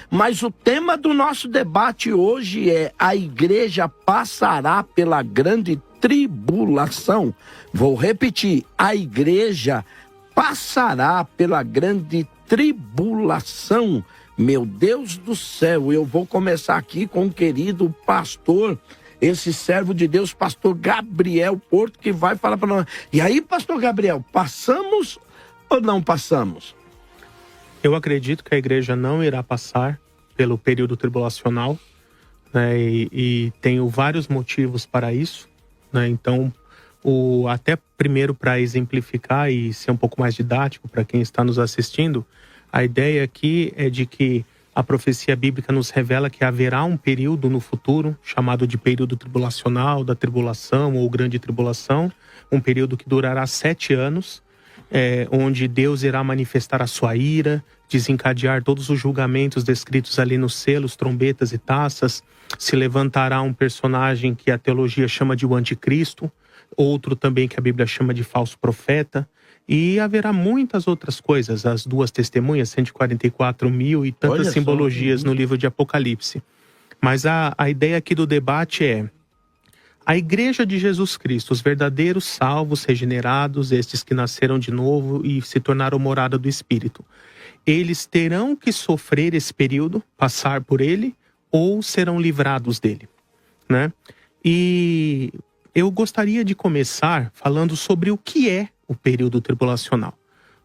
mas o tema do nosso debate hoje é: a igreja passará pela grande tribulação. Vou repetir: a igreja passará pela grande tribulação. Meu Deus do céu, eu vou começar aqui com o querido pastor, esse servo de Deus, pastor Gabriel Porto, que vai falar para nós. E aí, pastor Gabriel, passamos ou não passamos? Eu acredito que a igreja não irá passar pelo período tribulacional, né, e tenho vários motivos para isso, né? Então, até primeiro, para exemplificar e ser um pouco mais didático para quem está nos assistindo, a ideia aqui é de que a profecia bíblica nos revela que haverá um período no futuro, chamado de período tribulacional, da tribulação ou grande tribulação, um período que durará 7 anos, onde Deus irá manifestar a sua ira, desencadear todos os julgamentos descritos ali nos selos, trombetas e taças. Se levantará um personagem que a teologia chama de o anticristo, outro também que a Bíblia chama de falso profeta, e haverá muitas outras coisas, as 2 testemunhas, 144 mil e tantas simbologias no livro de Apocalipse. Mas a ideia aqui do debate é: a igreja de Jesus Cristo, os verdadeiros salvos, regenerados, estes que nasceram de novo e se tornaram morada do Espírito, eles terão que sofrer esse período, passar por ele, ou serão livrados dele, né? E eu gostaria de começar falando sobre o que é o período tribulacional.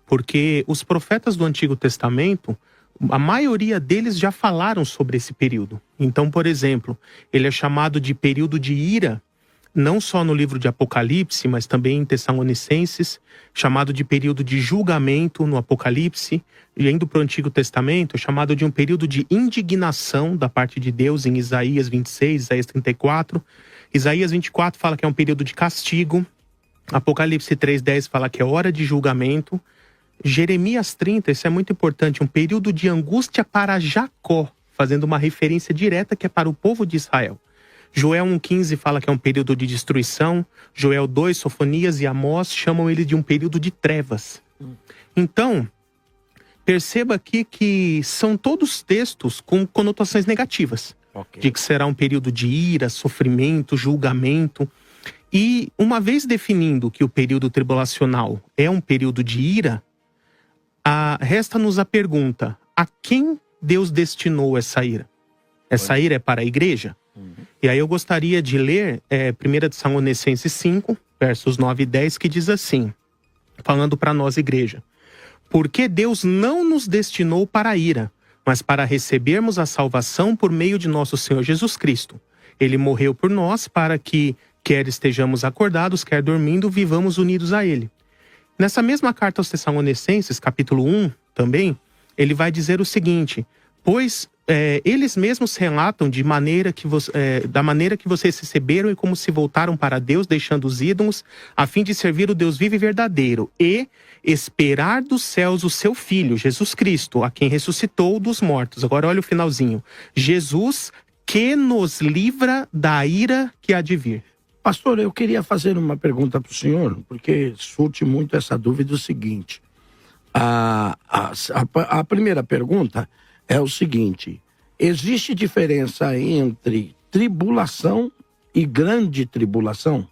Porque os profetas do Antigo Testamento, a maioria deles já falaram sobre esse período. Então, por exemplo, ele é chamado de período de ira, não só no livro de Apocalipse, mas também em Tessalonicenses, chamado de período de julgamento no Apocalipse, e indo para o Antigo Testamento, é chamado de um período de indignação da parte de Deus em Isaías 26, Isaías 34. Isaías 24 fala que é um período de castigo. Apocalipse 3:10 fala que é hora de julgamento. Jeremias 30, isso é muito importante, um período de angústia para Jacó, fazendo uma referência direta que é para o povo de Israel. Joel 1:15 fala que é um período de destruição. Joel 2, Sofonias e Amós chamam ele de um período de trevas. Então, perceba aqui que são todos textos com conotações negativas. Okay. De que será um período de ira, sofrimento, julgamento. E uma vez definindo que o período tribulacional é um período de ira, resta-nos a pergunta: a quem Deus destinou essa ira? Essa ira é para a igreja? E aí eu gostaria de ler 1 Tessalonicenses 5, versos 9 e 10, que diz assim, falando para nós, igreja: porque Deus não nos destinou para a ira, mas para recebermos a salvação por meio de nosso Senhor Jesus Cristo. Ele morreu por nós para que, quer estejamos acordados, quer dormindo, vivamos unidos a Ele. Nessa mesma carta aos Tessalonicenses, capítulo 1, também, ele vai dizer o seguinte: pois eles mesmos relatam da maneira que vocês receberam e como se voltaram para Deus, deixando os ídolos, a fim de servir o Deus vivo e verdadeiro, e esperar dos céus o seu Filho, Jesus Cristo, a quem ressuscitou dos mortos. Agora olha o finalzinho. Jesus, que nos livra da ira que há de vir. Pastor, eu queria fazer uma pergunta para o senhor, porque surte muito essa dúvida, o seguinte. A primeira pergunta é o seguinte: existe diferença entre tribulação e grande tribulação?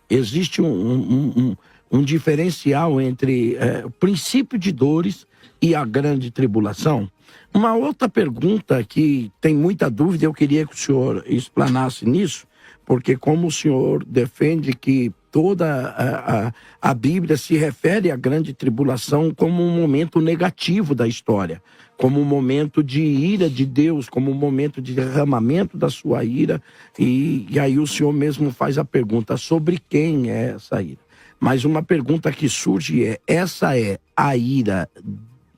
Existe um diferencial entre o princípio de dores e a grande tribulação? Uma outra pergunta que tem muita dúvida, eu queria que o senhor explanasse nisso, porque como o senhor defende que toda a Bíblia se refere à grande tribulação como um momento negativo da história, como um momento de ira de Deus, como um momento de derramamento da sua ira, e aí o senhor mesmo faz a pergunta: sobre quem é essa ira? Mas uma pergunta que surge é: essa é a ira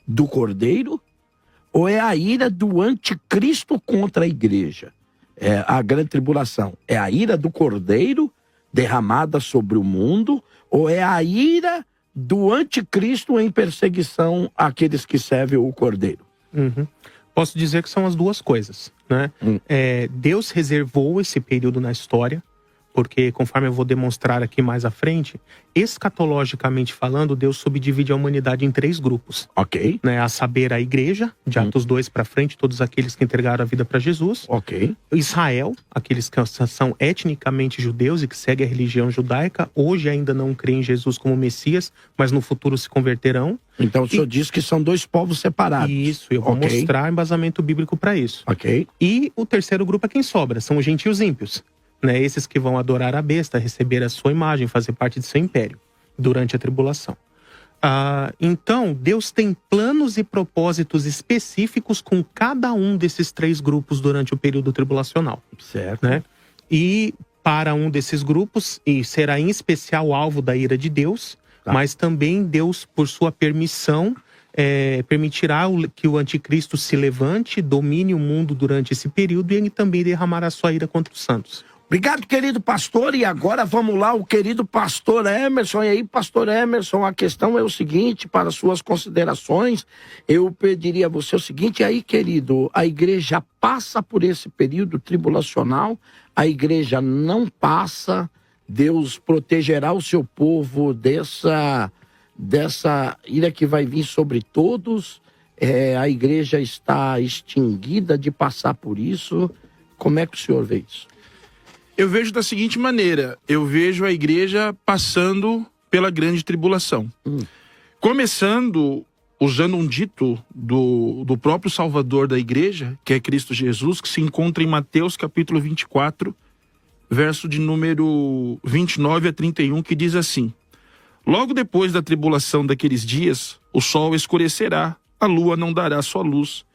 do Cordeiro ou é a ira do anticristo contra a igreja? A grande tribulação é a ira do Cordeiro derramada sobre o mundo, ou é a ira do anticristo em perseguição àqueles que servem o Cordeiro? Posso dizer que são as duas coisas, né? Deus reservou esse período na história porque conforme eu vou demonstrar aqui mais à frente, escatologicamente falando, Deus subdivide a humanidade em 3 grupos. Ok. Né, a saber, a igreja, de Atos 2 para frente, todos aqueles que entregaram a vida para Jesus. Ok. Israel, aqueles que são etnicamente judeus e que seguem a religião judaica, hoje ainda não creem em Jesus como Messias, mas no futuro se converterão. Então o senhor diz que são 2 povos separados. Isso, eu vou mostrar embasamento bíblico para isso. Ok. E o terceiro grupo é quem sobra, são os gentios ímpios. Né, esses que vão adorar a besta, receber a sua imagem, fazer parte de seu império durante a tribulação. Então, Deus tem planos e propósitos específicos com cada um desses 3 grupos durante o período tribulacional. Certo. Né? E para um desses grupos, e será em especial alvo da ira de Deus, mas também Deus, por sua permissão, permitirá que o anticristo se levante, domine o mundo durante esse período e ele também derramará sua ira contra os santos. Obrigado, querido pastor. E agora vamos lá, o querido pastor Emerson. E aí, pastor Emerson, a questão é o seguinte, para suas considerações, eu pediria a você o seguinte, e aí, querido, a igreja passa por esse período tribulacional, a igreja não passa, Deus protegerá o seu povo dessa ira que vai vir sobre todos, a igreja está extinguida de passar por isso. Como é que o senhor vê isso? Eu vejo da seguinte maneira, eu vejo a igreja passando pela grande tribulação. Começando, usando um dito do próprio Salvador da igreja, que é Cristo Jesus, que se encontra em Mateus capítulo 24, verso de número 29 a 31, que diz assim: logo depois da tribulação daqueles dias, o sol escurecerá, a lua não dará sua luz.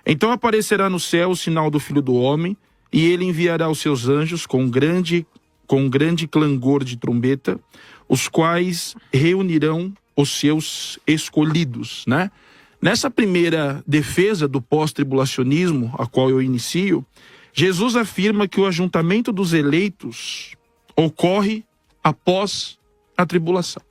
Então aparecerá no céu o sinal do Filho do Homem, e ele enviará os seus anjos com grande clangor de trombeta, os quais reunirão os seus escolhidos, né? Nessa primeira defesa do pós-tribulacionismo, a qual eu inicio, Jesus afirma que o ajuntamento dos eleitos ocorre após a tribulação.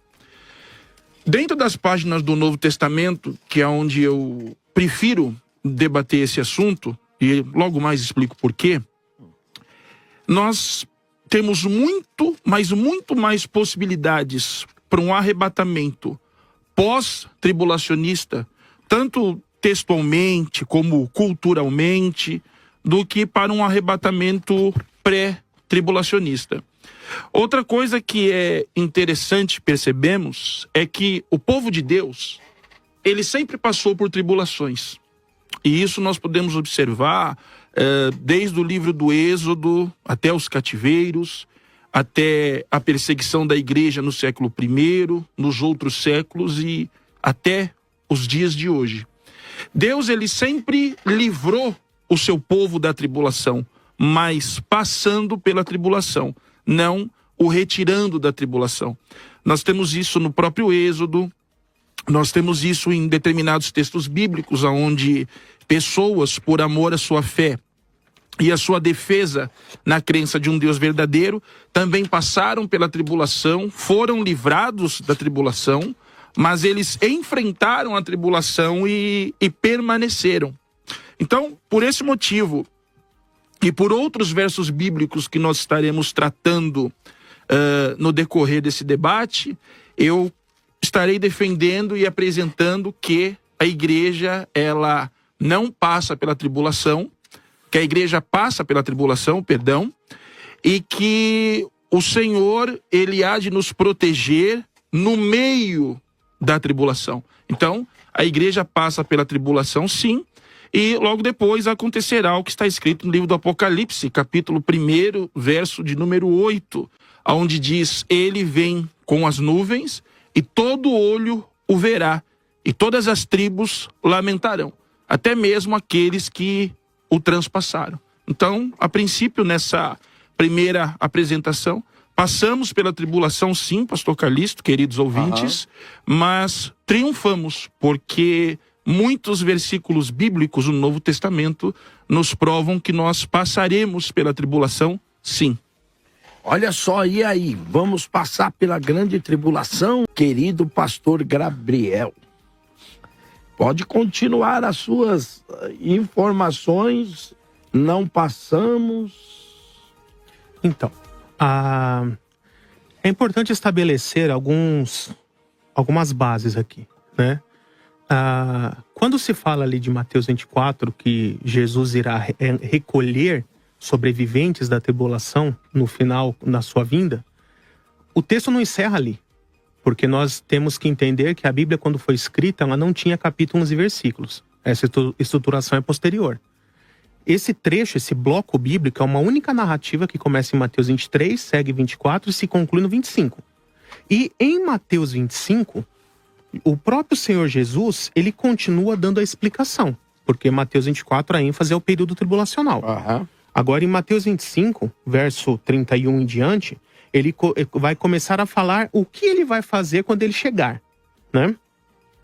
Dentro das páginas do Novo Testamento, que é onde eu prefiro debater esse assunto, e logo mais explico por quê, nós temos muito mais possibilidades para um arrebatamento pós-tribulacionista, tanto textualmente como culturalmente, do que para um arrebatamento pré-tribulacionista. Outra coisa que é interessante percebemos é que o povo de Deus, ele sempre passou por tribulações. E isso nós podemos observar desde o livro do Êxodo até os cativeiros, até a perseguição da igreja no século I, nos outros séculos e até os dias de hoje. Deus, ele sempre livrou o seu povo da tribulação, mas passando pela tribulação, não o retirando da tribulação. Nós temos isso no próprio Êxodo, nós temos isso em determinados textos bíblicos, onde pessoas, por amor à sua fé e a sua defesa na crença de um Deus verdadeiro, também passaram pela tribulação, foram livrados da tribulação, mas eles enfrentaram a tribulação e permaneceram. Então, por esse motivo, e por outros versos bíblicos que nós estaremos tratando no decorrer desse debate, eu estarei defendendo e apresentando que a igreja, ela não passa pela tribulação, que a igreja passa pela tribulação, e que o Senhor, ele há de nos proteger no meio da tribulação. Então, a igreja passa pela tribulação, sim, e logo depois acontecerá o que está escrito no livro do Apocalipse, capítulo 1, verso de número 8, onde diz: ele vem com as nuvens e todo olho o verá, e todas as tribos lamentarão, até mesmo aqueles que o transpassaram. Então, a princípio, nessa primeira apresentação, passamos pela tribulação, sim, pastor Calixto, queridos ouvintes, mas triunfamos, porque muitos versículos bíblicos do Novo Testamento nos provam que nós passaremos pela tribulação, sim. Olha só, e aí? Vamos passar pela grande tribulação, querido pastor Gabriel. Pode continuar as suas informações. Não passamos. Então, É importante estabelecer algumas bases aqui, né? Quando se fala ali de Mateus 24, que Jesus irá recolher sobreviventes da tribulação no final, na sua vinda, o texto não encerra ali. Porque nós temos que entender que a Bíblia, quando foi escrita, ela não tinha capítulos e versículos. Essa estruturação é posterior. Esse trecho, esse bloco bíblico, é uma única narrativa que começa em Mateus 23, segue 24 e se conclui no 25. E em Mateus 25, o próprio Senhor Jesus, ele continua dando a explicação. Porque Mateus 24, a ênfase é o período tribulacional. Aham. Agora, em Mateus 25, verso 31 em diante, ele vai começar a falar o que ele vai fazer quando ele chegar, né?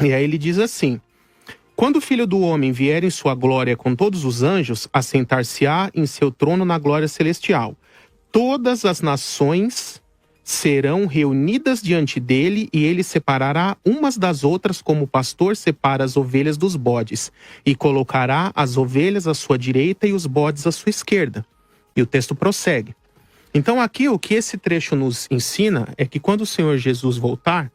E aí ele diz assim: quando o Filho do Homem vier em sua glória com todos os anjos, assentar-se-á em seu trono na glória celestial. Todas as nações serão reunidas diante dele, e ele separará umas das outras como o pastor separa as ovelhas dos bodes, e colocará as ovelhas à sua direita e os bodes à sua esquerda. E o texto prossegue. Então aqui o que esse trecho nos ensina é que quando o Senhor Jesus voltar,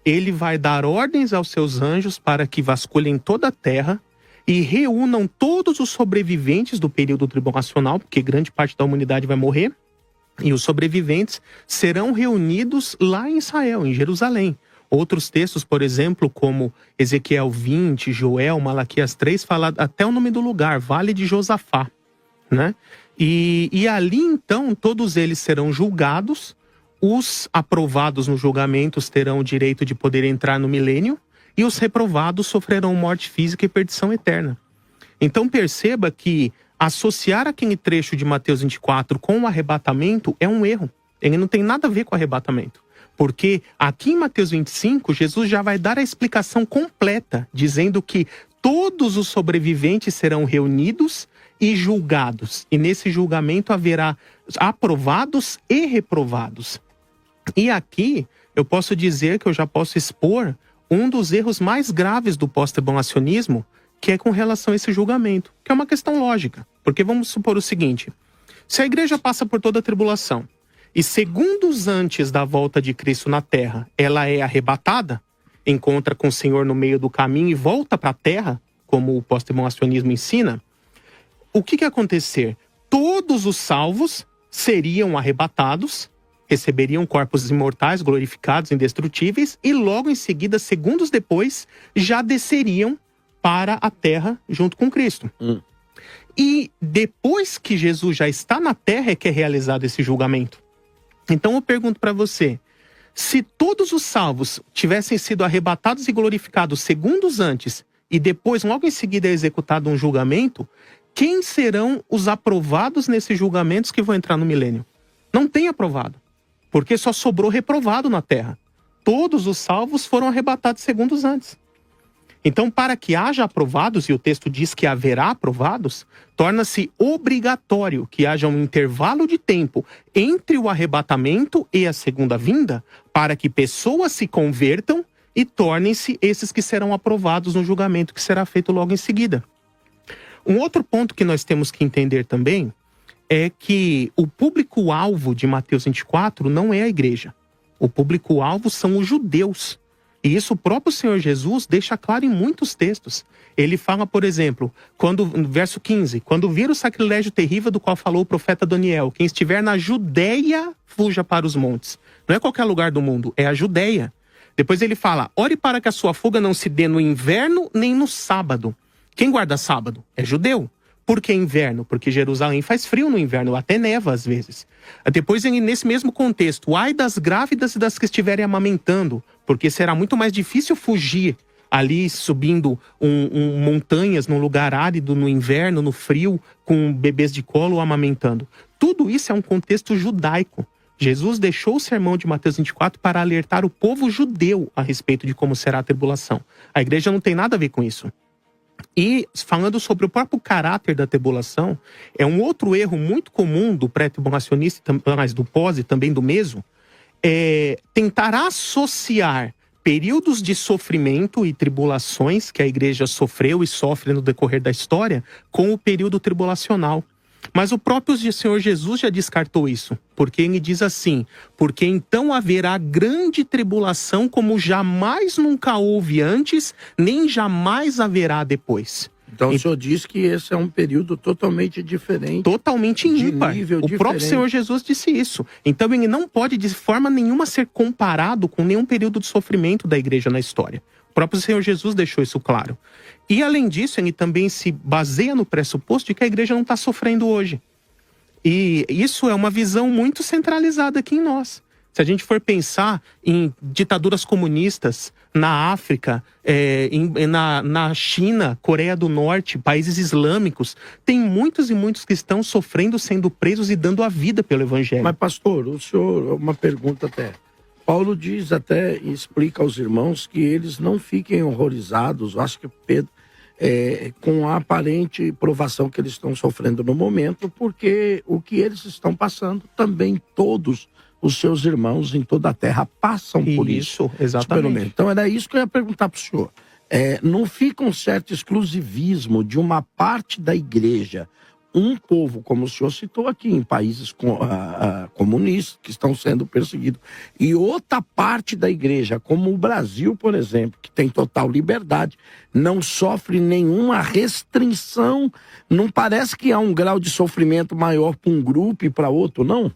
ele vai dar ordens aos seus anjos para que vasculhem toda a terra e reúnam todos os sobreviventes do período tribulacional, porque grande parte da humanidade vai morrer, e os sobreviventes serão reunidos lá em Israel, em Jerusalém. Outros textos, por exemplo, como Ezequiel 20, Joel, Malaquias 3, fala até o nome do lugar, Vale de Josafá, né? E ali, então, todos eles serão julgados. Os aprovados no julgamento terão o direito de poder entrar no milênio, e os reprovados sofrerão morte física e perdição eterna. Então perceba que associar aquele trecho de Mateus 24 com o arrebatamento é um erro. Ele não tem nada a ver com o arrebatamento. Porque aqui em Mateus 25, Jesus já vai dar a explicação completa, dizendo que todos os sobreviventes serão reunidos e julgados. E nesse julgamento haverá aprovados e reprovados. E aqui eu posso dizer que eu já posso expor um dos erros mais graves do pós-tribulacionismo, que é com relação a esse julgamento, que é uma questão lógica. Porque vamos supor o seguinte: se a igreja passa por toda a tribulação, e segundos antes da volta de Cristo na Terra, ela é arrebatada, encontra com o Senhor no meio do caminho e volta para a Terra, como o pós-tribulacionismo ensina, o que ia acontecer? Todos os salvos seriam arrebatados, receberiam corpos imortais, glorificados, indestrutíveis, e logo em seguida, segundos depois, já desceriam para a terra junto com Cristo. E depois que Jesus já está na terra é que é realizado esse julgamento. Então eu pergunto para você, se todos os salvos tivessem sido arrebatados e glorificados segundos antes, e depois, logo em seguida, é executado um julgamento, quem serão os aprovados nesses julgamentos que vão entrar no milênio? Não tem aprovado, porque só sobrou reprovado na terra. Todos os salvos foram arrebatados segundos antes. Então, para que haja aprovados, e o texto diz que haverá aprovados, torna-se obrigatório que haja um intervalo de tempo entre o arrebatamento e a segunda vinda, para que pessoas se convertam e tornem-se esses que serão aprovados no julgamento que será feito logo em seguida. Um outro ponto que nós temos que entender também é que o público-alvo de Mateus 24 não é a igreja. O público-alvo são os judeus. E isso o próprio Senhor Jesus deixa claro em muitos textos. Ele fala, por exemplo, no verso 15, quando vir o sacrilégio terrível do qual falou o profeta Daniel, quem estiver na Judeia, fuja para os montes. Não é qualquer lugar do mundo, é a Judeia. Depois ele fala, ore para que a sua fuga não se dê no inverno nem no sábado. Quem guarda sábado? É judeu. Por que inverno? Porque Jerusalém faz frio no inverno, até neva às vezes. Depois, nesse mesmo contexto, ai das grávidas e das que estiverem amamentando, porque será muito mais difícil fugir ali subindo montanhas num lugar árido, no inverno, no frio, com bebês de colo amamentando. Tudo isso é um contexto judaico. Jesus deixou o sermão de Mateus 24 para alertar o povo judeu a respeito de como será a tribulação. A igreja não tem nada a ver com isso. E falando sobre o próprio caráter da tribulação, é um outro erro muito comum do pré-tribulacionista, mas do pós e também do meso, é tentar associar períodos de sofrimento e tribulações que a igreja sofreu e sofre no decorrer da história com o período tribulacional. Mas o próprio Senhor Jesus já descartou isso, porque ele diz assim: porque então haverá grande tribulação como jamais nunca houve antes, nem jamais haverá depois. Então o senhor diz que esse é um período totalmente diferente. Totalmente ímpar. O próprio diferente. Senhor Jesus disse isso. Então ele não pode de forma nenhuma ser comparado com nenhum período de sofrimento da igreja na história. O próprio Senhor Jesus deixou isso claro. E além disso, ele também se baseia no pressuposto de que a igreja não está sofrendo hoje. E isso é uma visão muito centralizada aqui em nós. Se a gente for pensar em ditaduras comunistas na África, na China, Coreia do Norte, países islâmicos, tem muitos e muitos que estão sofrendo, sendo presos e dando a vida pelo evangelho. Mas pastor, o senhor, uma pergunta até. Paulo diz até, e explica aos irmãos que eles não fiquem horrorizados, acho que Pedro, com a aparente provação que eles estão sofrendo no momento, porque o que eles estão passando também todos os seus irmãos em toda a terra passam por isso. Exatamente. Então era isso que eu ia perguntar para o senhor. Não fica um certo exclusivismo de uma parte da igreja, um povo, como o senhor citou aqui, em países comunistas que estão sendo perseguidos, e outra parte da igreja, como o Brasil, por exemplo, que tem total liberdade, não sofre nenhuma restrição, não parece que há um grau de sofrimento maior para um grupo e para outro, não?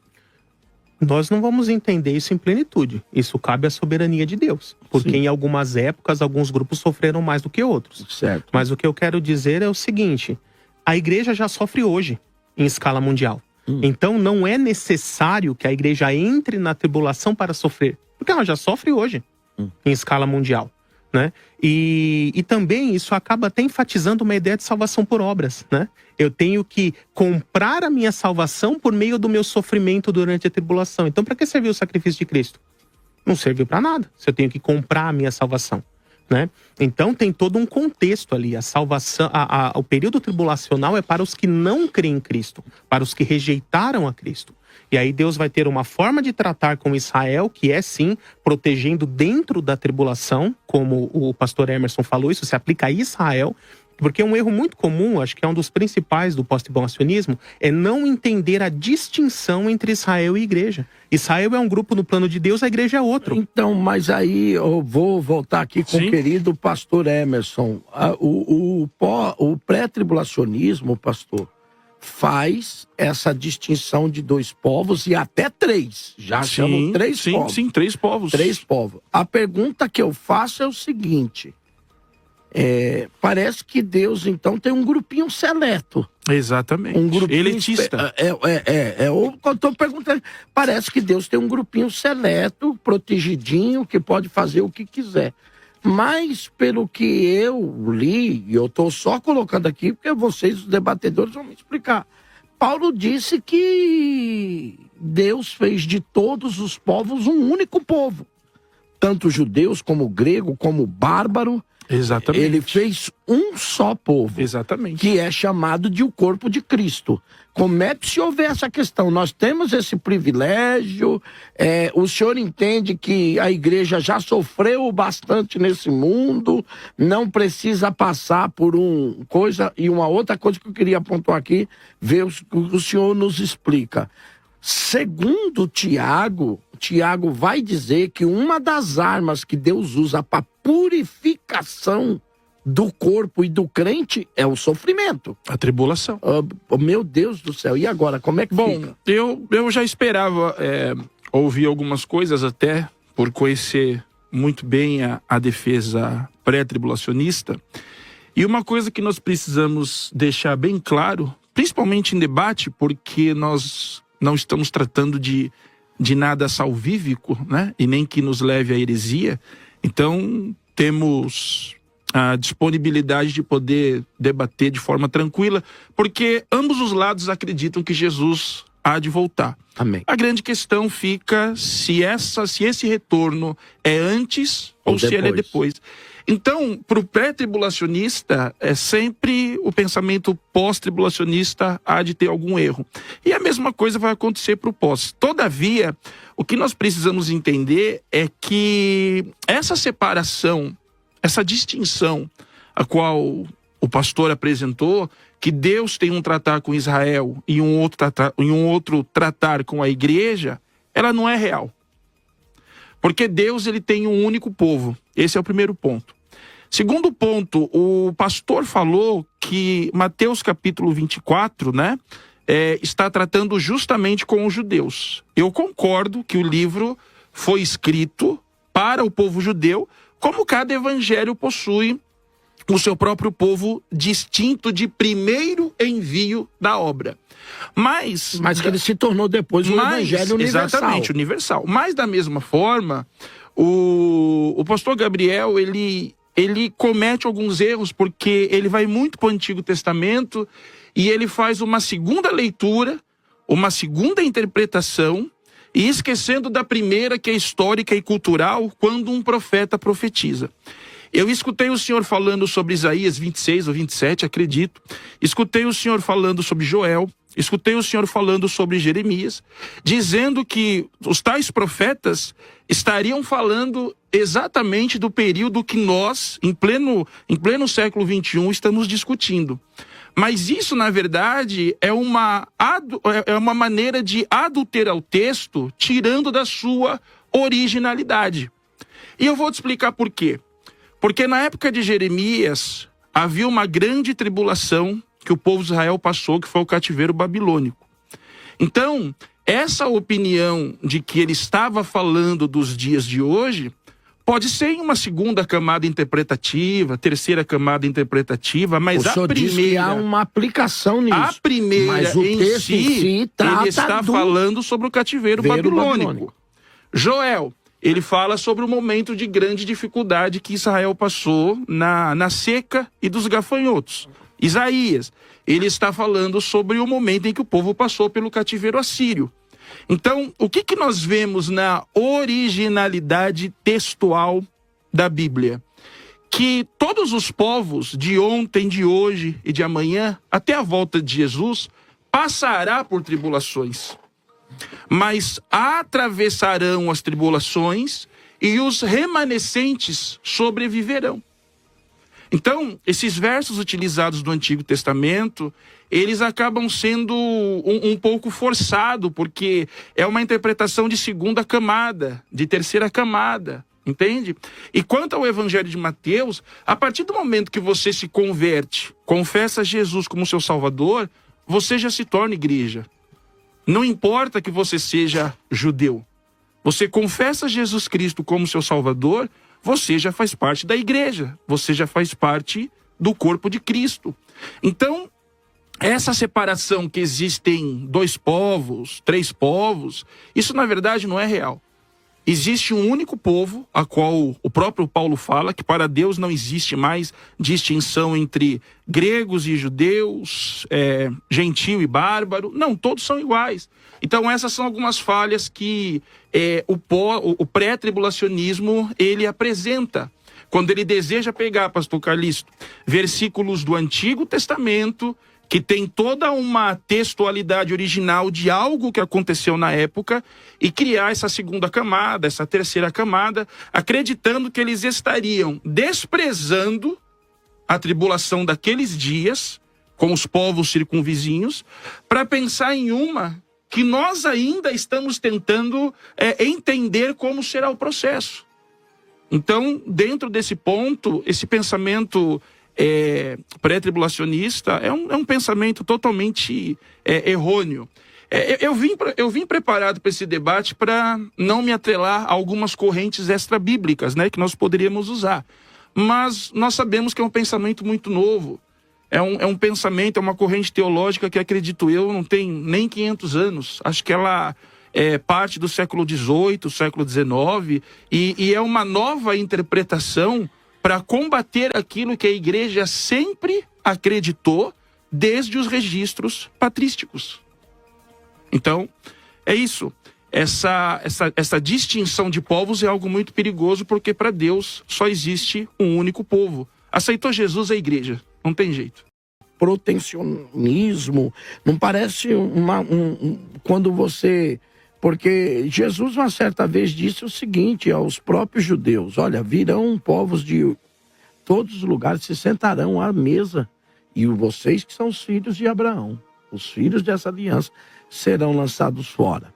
Nós não vamos entender isso em plenitude. Isso cabe à soberania de Deus. Porque em algumas épocas, alguns grupos sofreram mais do que outros. Certo. Mas o que eu quero dizer é o seguinte: a igreja já sofre hoje, em escala mundial. Então não é necessário que a igreja entre na tribulação para sofrer. Porque ela já sofre hoje, em escala mundial. Né? E também isso acaba até enfatizando uma ideia de salvação por obras, né? Eu tenho que comprar a minha salvação por meio do meu sofrimento durante a tribulação. Então, para que serviu o sacrifício de Cristo? Não serviu para nada, se eu tenho que comprar a minha salvação, né? Então tem todo um contexto ali. A salvação, o período tribulacional é para os que não creem em Cristo, para os que rejeitaram a Cristo. E aí Deus vai ter uma forma de tratar com Israel, que é sim, protegendo dentro da tribulação, como o pastor Emerson falou, isso se aplica a Israel, porque um erro muito comum, acho que é um dos principais do pós-tribulacionismo, é não entender a distinção entre Israel e igreja. Israel é um grupo no plano de Deus, a igreja é outro. Então, mas aí eu vou voltar aqui com o querido pastor Emerson. O pré-tribulacionismo, pastor, faz essa distinção de dois povos e até três. Já chamam três povos. Sim, três povos. Três povos. A pergunta que eu faço é o seguinte: parece que Deus, então, tem um grupinho seleto. Exatamente. Um grupinho elitista. Eu estou perguntando. Parece que Deus tem um grupinho seleto, protegidinho, que pode fazer o que quiser. Mas, pelo que eu li, e eu estou só colocando aqui, porque vocês, os debatedores, vão me explicar. Paulo disse que Deus fez de todos os povos um único povo. Tanto judeus, como grego, como bárbaro. Exatamente. Ele fez um só povo. Exatamente. Que é chamado de o corpo de Cristo. Como é que se houver essa questão? Nós temos esse privilégio, o senhor entende que a igreja já sofreu bastante nesse mundo, não precisa passar por coisa. E uma outra coisa que eu queria pontuar aqui, ver o que o senhor nos explica. Segundo Tiago vai dizer que uma das armas que Deus usa para purificação do corpo e do crente é o sofrimento. A tribulação. Meu Deus do céu, e agora, como é que fica? Eu já esperava ouvir algumas coisas, até por conhecer muito bem a defesa pré-tribulacionista. E uma coisa que nós precisamos deixar bem claro, principalmente em debate, porque nós não estamos tratando de nada salvífico, né? E nem que nos leve à heresia. Então, temos a disponibilidade de poder debater de forma tranquila, porque ambos os lados acreditam que Jesus há de voltar. Amém. A grande questão fica se esse retorno é antes ou se ele é depois. Então, para o pré-tribulacionista, é sempre o pensamento pós-tribulacionista há de ter algum erro. E a mesma coisa vai acontecer para o pós. Todavia, o que nós precisamos entender é que essa separação, essa distinção a qual o pastor apresentou, que Deus tem um tratar com Israel e um outro tratar com a igreja, ela não é real. Porque Deus, ele tem um único povo. Esse é o primeiro ponto. Segundo ponto, o pastor falou que Mateus capítulo 24, né, está tratando justamente com os judeus. Eu concordo que o livro foi escrito para o povo judeu, como cada evangelho possui o seu próprio povo distinto de primeiro envio da obra. Mas que ele se tornou depois um evangelho universal. Exatamente, universal. Mas da mesma forma, o pastor Gabriel, ele comete alguns erros, porque ele vai muito para o Antigo Testamento e ele faz uma segunda leitura, uma segunda interpretação, e esquecendo da primeira, que é histórica e cultural, quando um profeta profetiza. Eu escutei o senhor falando sobre Isaías 26 ou 27, acredito. Escutei o senhor falando sobre Joel. Escutei o senhor falando sobre Jeremias, dizendo que os tais profetas estariam falando exatamente do período que nós, em pleno século XXI, estamos discutindo. Mas isso, na verdade, é uma maneira de adulterar o texto, tirando da sua originalidade. E eu vou te explicar por quê. Porque na época de Jeremias, havia uma grande tribulação que o povo de Israel passou, que foi o cativeiro babilônico. Então, essa opinião de que ele estava falando dos dias de hoje, pode ser em uma segunda camada interpretativa, terceira camada interpretativa, mas a primeira... Diz que há uma aplicação nisso. A primeira, mas o texto em si ele está falando sobre o cativeiro babilônico. Joel, ele fala sobre o momento de grande dificuldade que Israel passou na seca e dos gafanhotos. Isaías, ele está falando sobre o momento em que o povo passou pelo cativeiro assírio. Então, o que nós vemos na originalidade textual da Bíblia? Que todos os povos de ontem, de hoje e de amanhã, até a volta de Jesus, passará por tribulações. Mas atravessarão as tribulações e os remanescentes sobreviverão. Então, esses versos utilizados do Antigo Testamento, eles acabam sendo um pouco forçado, porque é uma interpretação de segunda camada, de terceira camada, entende? E quanto ao Evangelho de Mateus, a partir do momento que você se converte, confessa Jesus como seu Salvador, você já se torna igreja. Não importa que você seja judeu. Você confessa Jesus Cristo como seu Salvador, você já faz parte da igreja. Você já faz parte do corpo de Cristo. Então, essa separação que existem 2 povos, 3 povos, isso na verdade não é real. Existe um único povo, a qual o próprio Paulo fala, que para Deus não existe mais distinção entre gregos e judeus, gentil e bárbaro. Não, todos são iguais. Então essas são algumas falhas que o pré-tribulacionismo ele apresenta. Quando ele deseja pegar, pastor Calixto, versículos do Antigo Testamento, que tem toda uma textualidade original de algo que aconteceu na época, e criar essa segunda camada, essa terceira camada, acreditando que eles estariam desprezando a tribulação daqueles dias, com os povos circunvizinhos, para pensar em uma que nós ainda estamos tentando entender como será o processo. Então, dentro desse ponto, esse pensamento pré-tribulacionista é um pensamento totalmente errôneo. Eu vim preparado para esse debate para não me atrelar a algumas correntes extra-bíblicas, né, que nós poderíamos usar. Mas nós sabemos que é um pensamento muito novo. É um pensamento, é uma corrente teológica que, acredito eu, não tem nem 500 anos. Acho que ela é parte do século XVIII, século XIX, e é uma nova interpretação para combater aquilo que a igreja sempre acreditou desde os registros patrísticos. Então, é isso. Essa distinção de povos é algo muito perigoso, porque para Deus só existe um único povo. Aceitou Jesus, a igreja. Não tem jeito. Protecionismo, não parece quando você... Porque Jesus uma certa vez disse o seguinte aos próprios judeus: olha, virão povos de todos os lugares, se sentarão à mesa e vocês que são os filhos de Abraão, os filhos dessa aliança, serão lançados fora.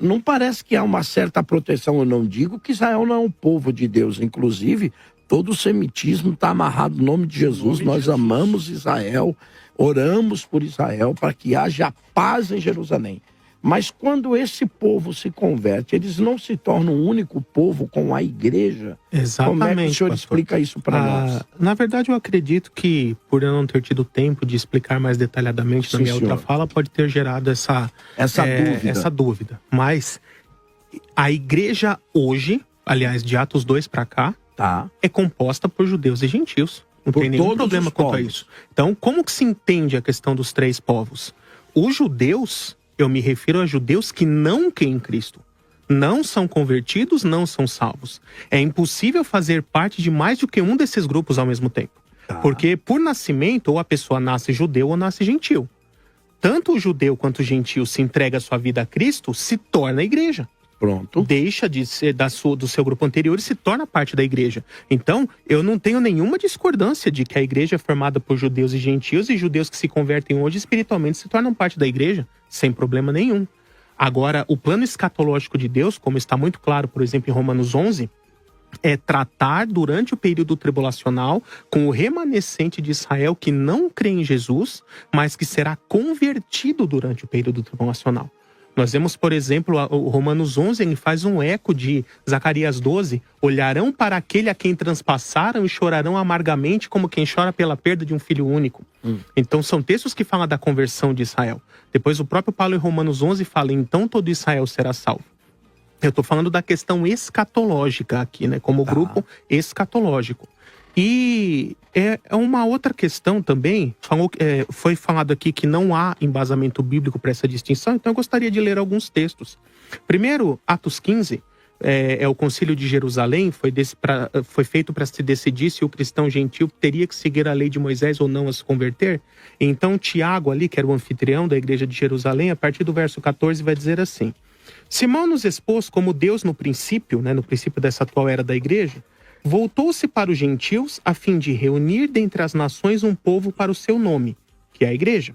Não parece que há uma certa proteção. Eu não digo que Israel não é um povo de Deus. Inclusive, todo o semitismo está amarrado no nome de Jesus. Nós amamos Israel, oramos por Israel para que haja paz em Jerusalém. Mas quando esse povo se converte, eles não se tornam um único povo com a igreja? Exatamente. Como é que o senhor pastor explica isso para nós? Na verdade, eu acredito que, por eu não ter tido tempo de explicar mais detalhadamente na minha outra fala, pode ter gerado essa dúvida. Mas a igreja hoje, aliás, de Atos 2 para cá, é composta por judeus e gentios. Não tem nenhum problema quanto a isso. Então, como que se entende a questão dos três povos? Os judeus, eu me refiro a judeus que não creem em Cristo. Não são convertidos, não são salvos. É impossível fazer parte de mais do que um desses grupos ao mesmo tempo. Porque, por nascimento, ou a pessoa nasce judeu ou nasce gentil. Tanto o judeu quanto o gentil se entrega a sua vida a Cristo, se torna a igreja. Pronto. Deixa de ser do seu grupo anterior e se torna parte da igreja. Então, eu não tenho nenhuma discordância de que a igreja é formada por judeus e gentios, e judeus que se convertem hoje espiritualmente se tornam parte da igreja, sem problema nenhum. Agora, o plano escatológico de Deus, como está muito claro, por exemplo, em Romanos 11, é tratar durante o período tribulacional com o remanescente de Israel que não crê em Jesus, mas que será convertido durante o período tribulacional. Nós vemos, por exemplo, o Romanos 11, ele faz um eco de Zacarias 12. Olharão para aquele a quem transpassaram e chorarão amargamente como quem chora pela perda de um filho único. Então, são textos que falam da conversão de Israel. Depois, o próprio Paulo em Romanos 11 fala, então todo Israel será salvo. Eu estou falando da questão escatológica aqui, né? Como grupo escatológico. E é uma outra questão também, foi falado aqui que não há embasamento bíblico para essa distinção, então eu gostaria de ler alguns textos. Primeiro, Atos 15, o Concílio de Jerusalém, foi feito para se decidir se o cristão gentil teria que seguir a lei de Moisés ou não a se converter. Então Tiago ali, que era o anfitrião da igreja de Jerusalém, a partir do verso 14 vai dizer assim: Simão nos expôs como Deus no princípio, no princípio dessa atual era da igreja, voltou-se para os gentios a fim de reunir dentre as nações um povo para o seu nome, que é a igreja.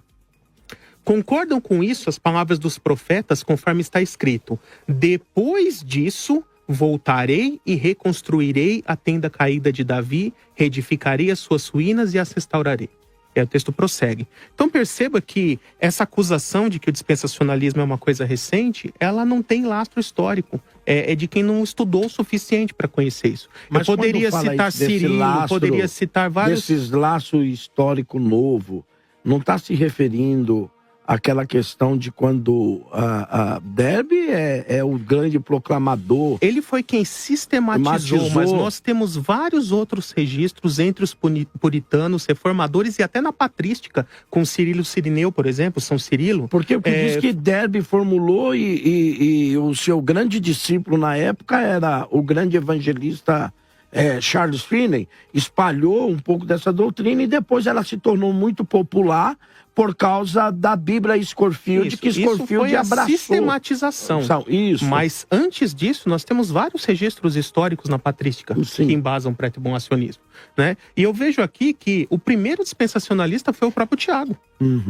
Concordam com isso as palavras dos profetas, conforme está escrito: depois disso voltarei e reconstruirei a tenda caída de Davi, reedificarei as suas ruínas e as restaurarei. O texto prossegue. Então perceba que essa acusação de que o dispensacionalismo é uma coisa recente, ela não tem lastro histórico. É de quem não estudou o suficiente para conhecer isso. Mas eu poderia citar Cirilo, poderia citar vários... Desses laço histórico novo, não está se referindo àquela questão de quando Derbe é o grande proclamador. Ele foi quem sistematizou, mas nós temos vários outros registros entre os puritanos, reformadores e até na patrística, com Cirilo Cirineu, por exemplo, São Cirilo. Porque o que diz que Derbe formulou e o seu grande discípulo na época era o grande evangelista Charles Finney, espalhou um pouco dessa doutrina e depois ela se tornou muito popular por causa da Bíblia Scofield, que Scofield abraçou. Isso foi a sistematização. Isso. Mas antes disso, nós temos vários registros históricos na patrística que embasam o pré-tribulacionismo, né? E eu vejo aqui que o primeiro dispensacionalista foi o próprio Tiago.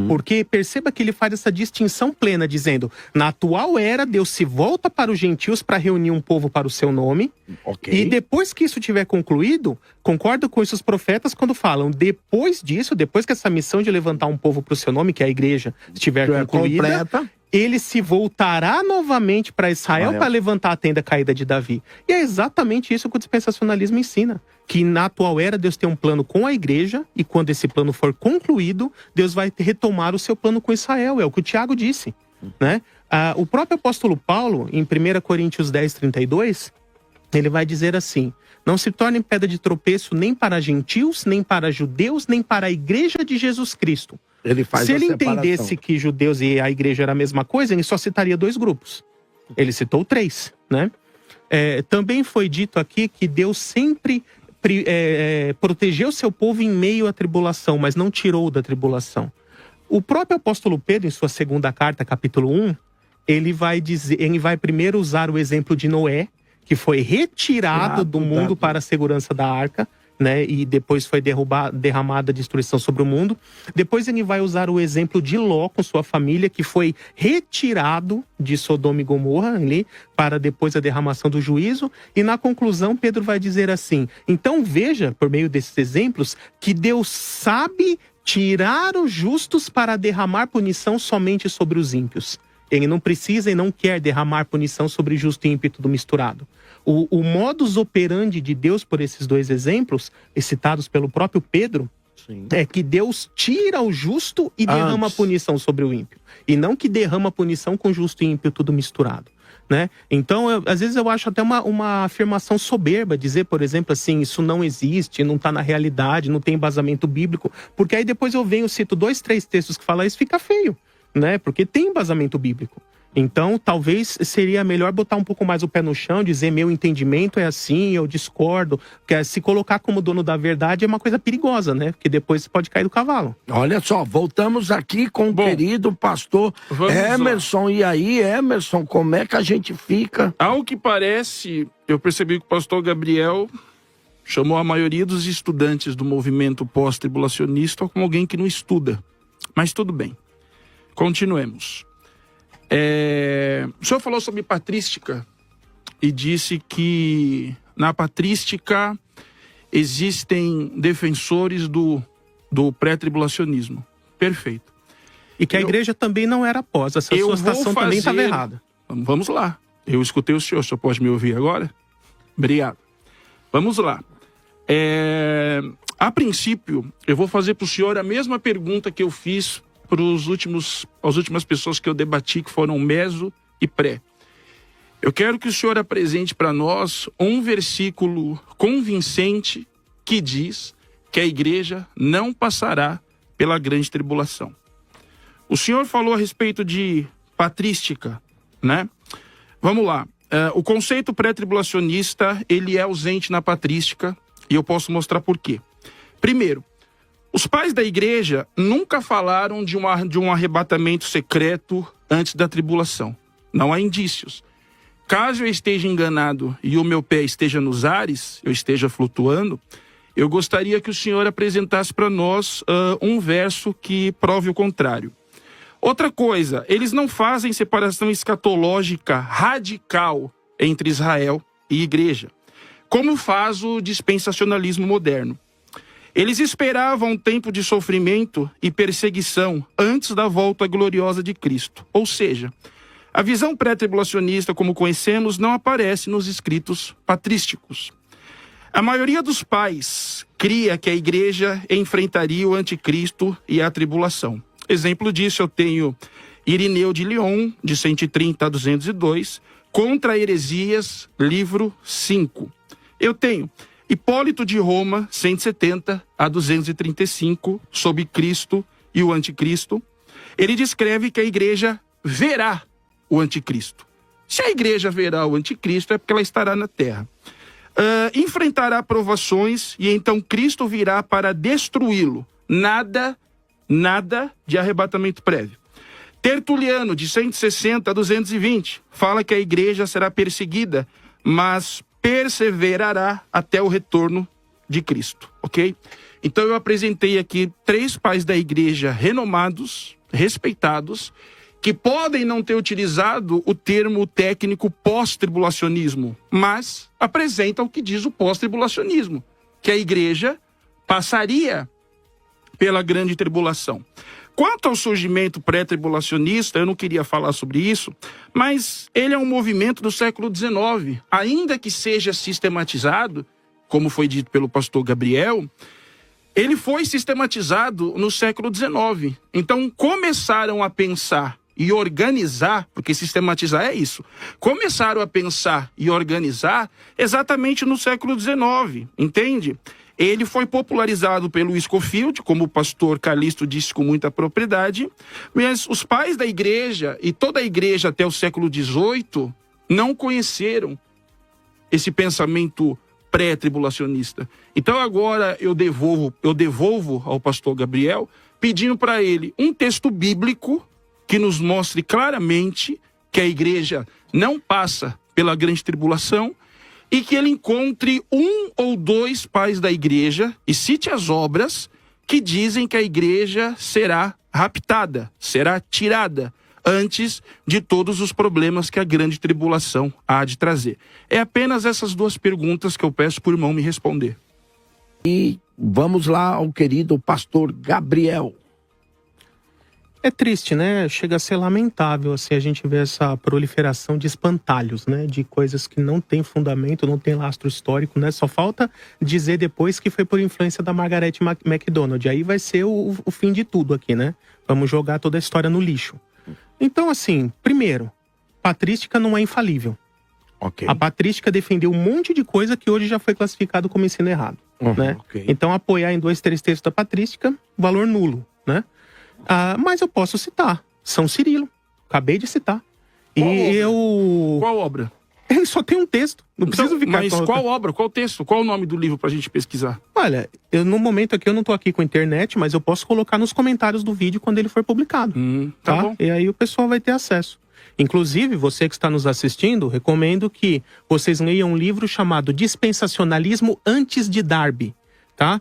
Porque perceba que ele faz essa distinção plena, dizendo, na atual era, Deus se volta para os gentios para reunir um povo para o seu nome. E depois que isso tiver concluído, concordo com isso os profetas quando falam, depois disso, depois que essa missão de levantar um povo para o seu nome, que é a igreja, estiver concluída, ele se voltará novamente para Israel para levantar a tenda caída de Davi. E é exatamente isso que o dispensacionalismo ensina. Que na atual era Deus tem um plano com a igreja e quando esse plano for concluído, Deus vai retomar o seu plano com Israel. É o que o Tiago disse, né? O próprio apóstolo Paulo, em 1 Coríntios 10, 32, ele vai dizer assim: não se tornem pedra de tropeço nem para gentios, nem para judeus, nem para a igreja de Jesus Cristo. Se ele entendesse que judeus e a igreja era a mesma coisa, ele só citaria 2 grupos. Ele citou 3, né? Também foi dito aqui que Deus sempre protegeu seu povo em meio à tribulação, mas não tirou da tribulação. O próprio apóstolo Pedro, em sua segunda carta, capítulo 1, ele vai primeiro usar o exemplo de Noé, que foi retirado do mundo para a segurança da arca. né? E depois foi derramada a destruição sobre o mundo. Depois ele vai usar o exemplo de Ló com sua família, que foi retirado de Sodoma e Gomorra ali, para depois a derramação do juízo. E na conclusão, Pedro vai dizer assim: então veja, por meio desses exemplos, que Deus sabe tirar os justos para derramar punição somente sobre os ímpios. Ele não precisa e não quer derramar punição sobre justo e ímpio tudo misturado. O modus operandi de Deus por esses dois exemplos, citados pelo próprio Pedro, Sim. é que Deus tira o justo e derrama punição sobre o ímpio. E não que derrama punição com justo e ímpio tudo misturado. Né? Então, às vezes eu acho até uma afirmação soberba dizer, por exemplo, assim, isso não existe, não está na realidade, não tem embasamento bíblico, porque aí depois eu venho, cito 2, 3 textos que falam isso, fica feio, né? Porque tem embasamento bíblico. Então, talvez seria melhor botar um pouco mais o pé no chão, dizer meu entendimento é assim, eu discordo, porque se colocar como dono da verdade é uma coisa perigosa, né? Porque depois pode cair do cavalo. Olha só, voltamos aqui com o querido pastor Emerson. E aí, Emerson, como é que a gente fica? Ao que parece, eu percebi que o pastor Gabriel chamou a maioria dos estudantes do movimento pós-tribulacionista como alguém que não estuda. Mas tudo bem. Continuemos. O senhor falou sobre patrística e disse que na patrística existem defensores do pré-tribulacionismo. Perfeito. E que a igreja também não era após. Essa sua citação também estava errada. Vamos lá. Eu escutei o senhor pode me ouvir agora? Obrigado. Vamos lá. A princípio, eu vou fazer para o senhor a mesma pergunta que eu fiz para as últimas pessoas que eu debati, que foram meso e pré. Eu quero que o senhor apresente para nós um versículo convincente que diz que a igreja não passará pela grande tribulação. O senhor falou a respeito de patrística, né? Vamos lá. O conceito pré-tribulacionista, ele é ausente na patrística e eu posso mostrar por quê. Primeiro, os pais da igreja nunca falaram de um arrebatamento secreto antes da tribulação. Não há indícios. Caso eu esteja enganado e o meu pé esteja nos ares, eu esteja flutuando, eu gostaria que o senhor apresentasse para nós um verso que prove o contrário. Outra coisa, eles não fazem separação escatológica radical entre Israel e igreja, como faz o dispensacionalismo moderno. Eles esperavam um tempo de sofrimento e perseguição antes da volta gloriosa de Cristo. Ou seja, a visão pré-tribulacionista, como conhecemos, não aparece nos escritos patrísticos. A maioria dos pais cria que a igreja enfrentaria o anticristo e a tribulação. Exemplo disso, eu tenho Irineu de Lyon, de 130 a 202, Contra Heresias, livro 5. Eu tenho Hipólito de Roma, 170 a 235, sobre Cristo e o anticristo. Ele descreve que a igreja verá o anticristo. Se a igreja verá o anticristo, é porque ela estará na terra. Enfrentará provações e então Cristo virá para destruí-lo. Nada de arrebatamento prévio. Tertuliano, de 160 a 220, fala que a igreja será perseguida, mas perseverará até o retorno de Cristo, ok? Então eu apresentei aqui 3 pais da igreja renomados, respeitados, que podem não ter utilizado o termo técnico pós-tribulacionismo, mas apresentam o que diz o pós-tribulacionismo, que a igreja passaria pela grande tribulação. Quanto ao surgimento pré-tribulacionista, eu não queria falar sobre isso, mas ele é um movimento do século XIX. Ainda que seja sistematizado, como foi dito pelo pastor Gabriel, ele foi sistematizado no século XIX. Então, começaram a pensar e organizar, porque sistematizar é isso, começaram a pensar e organizar exatamente no século XIX, entende? Ele foi popularizado pelo Scofield, como o pastor Calixto disse com muita propriedade, mas os pais da igreja e toda a igreja até o século XVIII não conheceram esse pensamento pré-tribulacionista. Então agora eu devolvo ao pastor Gabriel, pedindo para ele um texto bíblico que nos mostre claramente que a igreja não passa pela grande tribulação e que ele encontre um ou dois pais da igreja e cite as obras que dizem que a igreja será raptada, será tirada antes de todos os problemas que a grande tribulação há de trazer. É apenas essas duas perguntas que eu peço para o irmão me responder. E vamos lá ao querido pastor Gabriel. É triste, né? Chega a ser lamentável, assim, a gente ver essa proliferação de espantalhos, né? De coisas que não tem fundamento, não tem lastro histórico, né? Só falta dizer depois que foi por influência da Margaret MacDonald. Aí vai ser o fim de tudo aqui, né? Vamos jogar toda a história no lixo. Então, assim, primeiro, patrística não é infalível. Ok. A patrística defendeu um monte de coisa que hoje já foi classificado como ensino errado, né? Ok. Então, apoiar em 2, 3 textos da patrística, valor nulo, né? Mas eu posso citar São Cirilo, acabei de citar. Qual obra? Ele só tem um texto, não preciso ficar... Mas qual obra, qual texto, qual o nome do livro pra gente pesquisar? Olha, no momento aqui eu não tô aqui com a internet, mas eu posso colocar nos comentários do vídeo quando ele for publicado. Tá bom. E aí o pessoal vai ter acesso. Inclusive, você que está nos assistindo, recomendo que vocês leiam um livro chamado Dispensacionalismo antes de Darby, tá?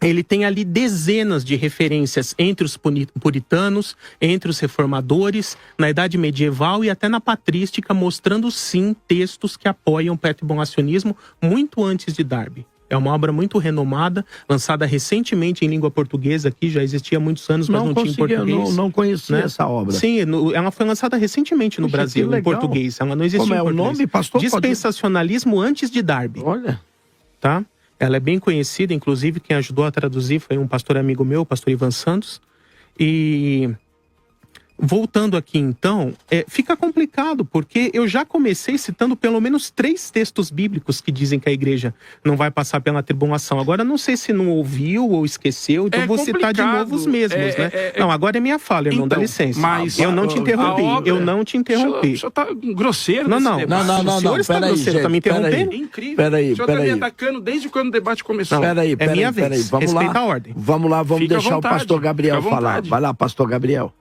Ele tem ali dezenas de referências entre os puritanos, entre os reformadores, na Idade Medieval e até na patrística, mostrando sim textos que apoiam o pré-tribulacionismo muito antes de Darby. É uma obra muito renomada, lançada recentemente em língua portuguesa aqui, já existia há muitos anos, mas não tinha em português. Não conhecia essa obra. Sim, ela foi lançada recentemente no Brasil, em português. Ela não existia Como em é o português. nome, pastor? Dispensacionalismo antes de Darby. Olha. Tá? Ela é bem conhecida, inclusive quem ajudou a traduzir foi um pastor amigo meu, o pastor Ivan Santos. E voltando aqui então, fica complicado, porque eu já comecei citando pelo menos 3 textos bíblicos que dizem que a igreja não vai passar pela tribulação. Agora não sei se não ouviu ou esqueceu, então vou citar de novo os mesmos, né? Não, agora é minha fala, irmão, dá licença. Mas eu não te interrompi, eu não te interrompi. O senhor tá grosseiro Não, nesse não, debate. o senhor está grosseiro, tá me interrompendo? Incrível. Peraí, o senhor tá me atacando desde quando o debate começou. Peraí, minha vez. Vamos Respeita lá. a ordem. Vamos lá, vamos Fica à deixar vontade, o pastor Gabriel fica à falar. vontade. Vai lá, pastor Gabriel.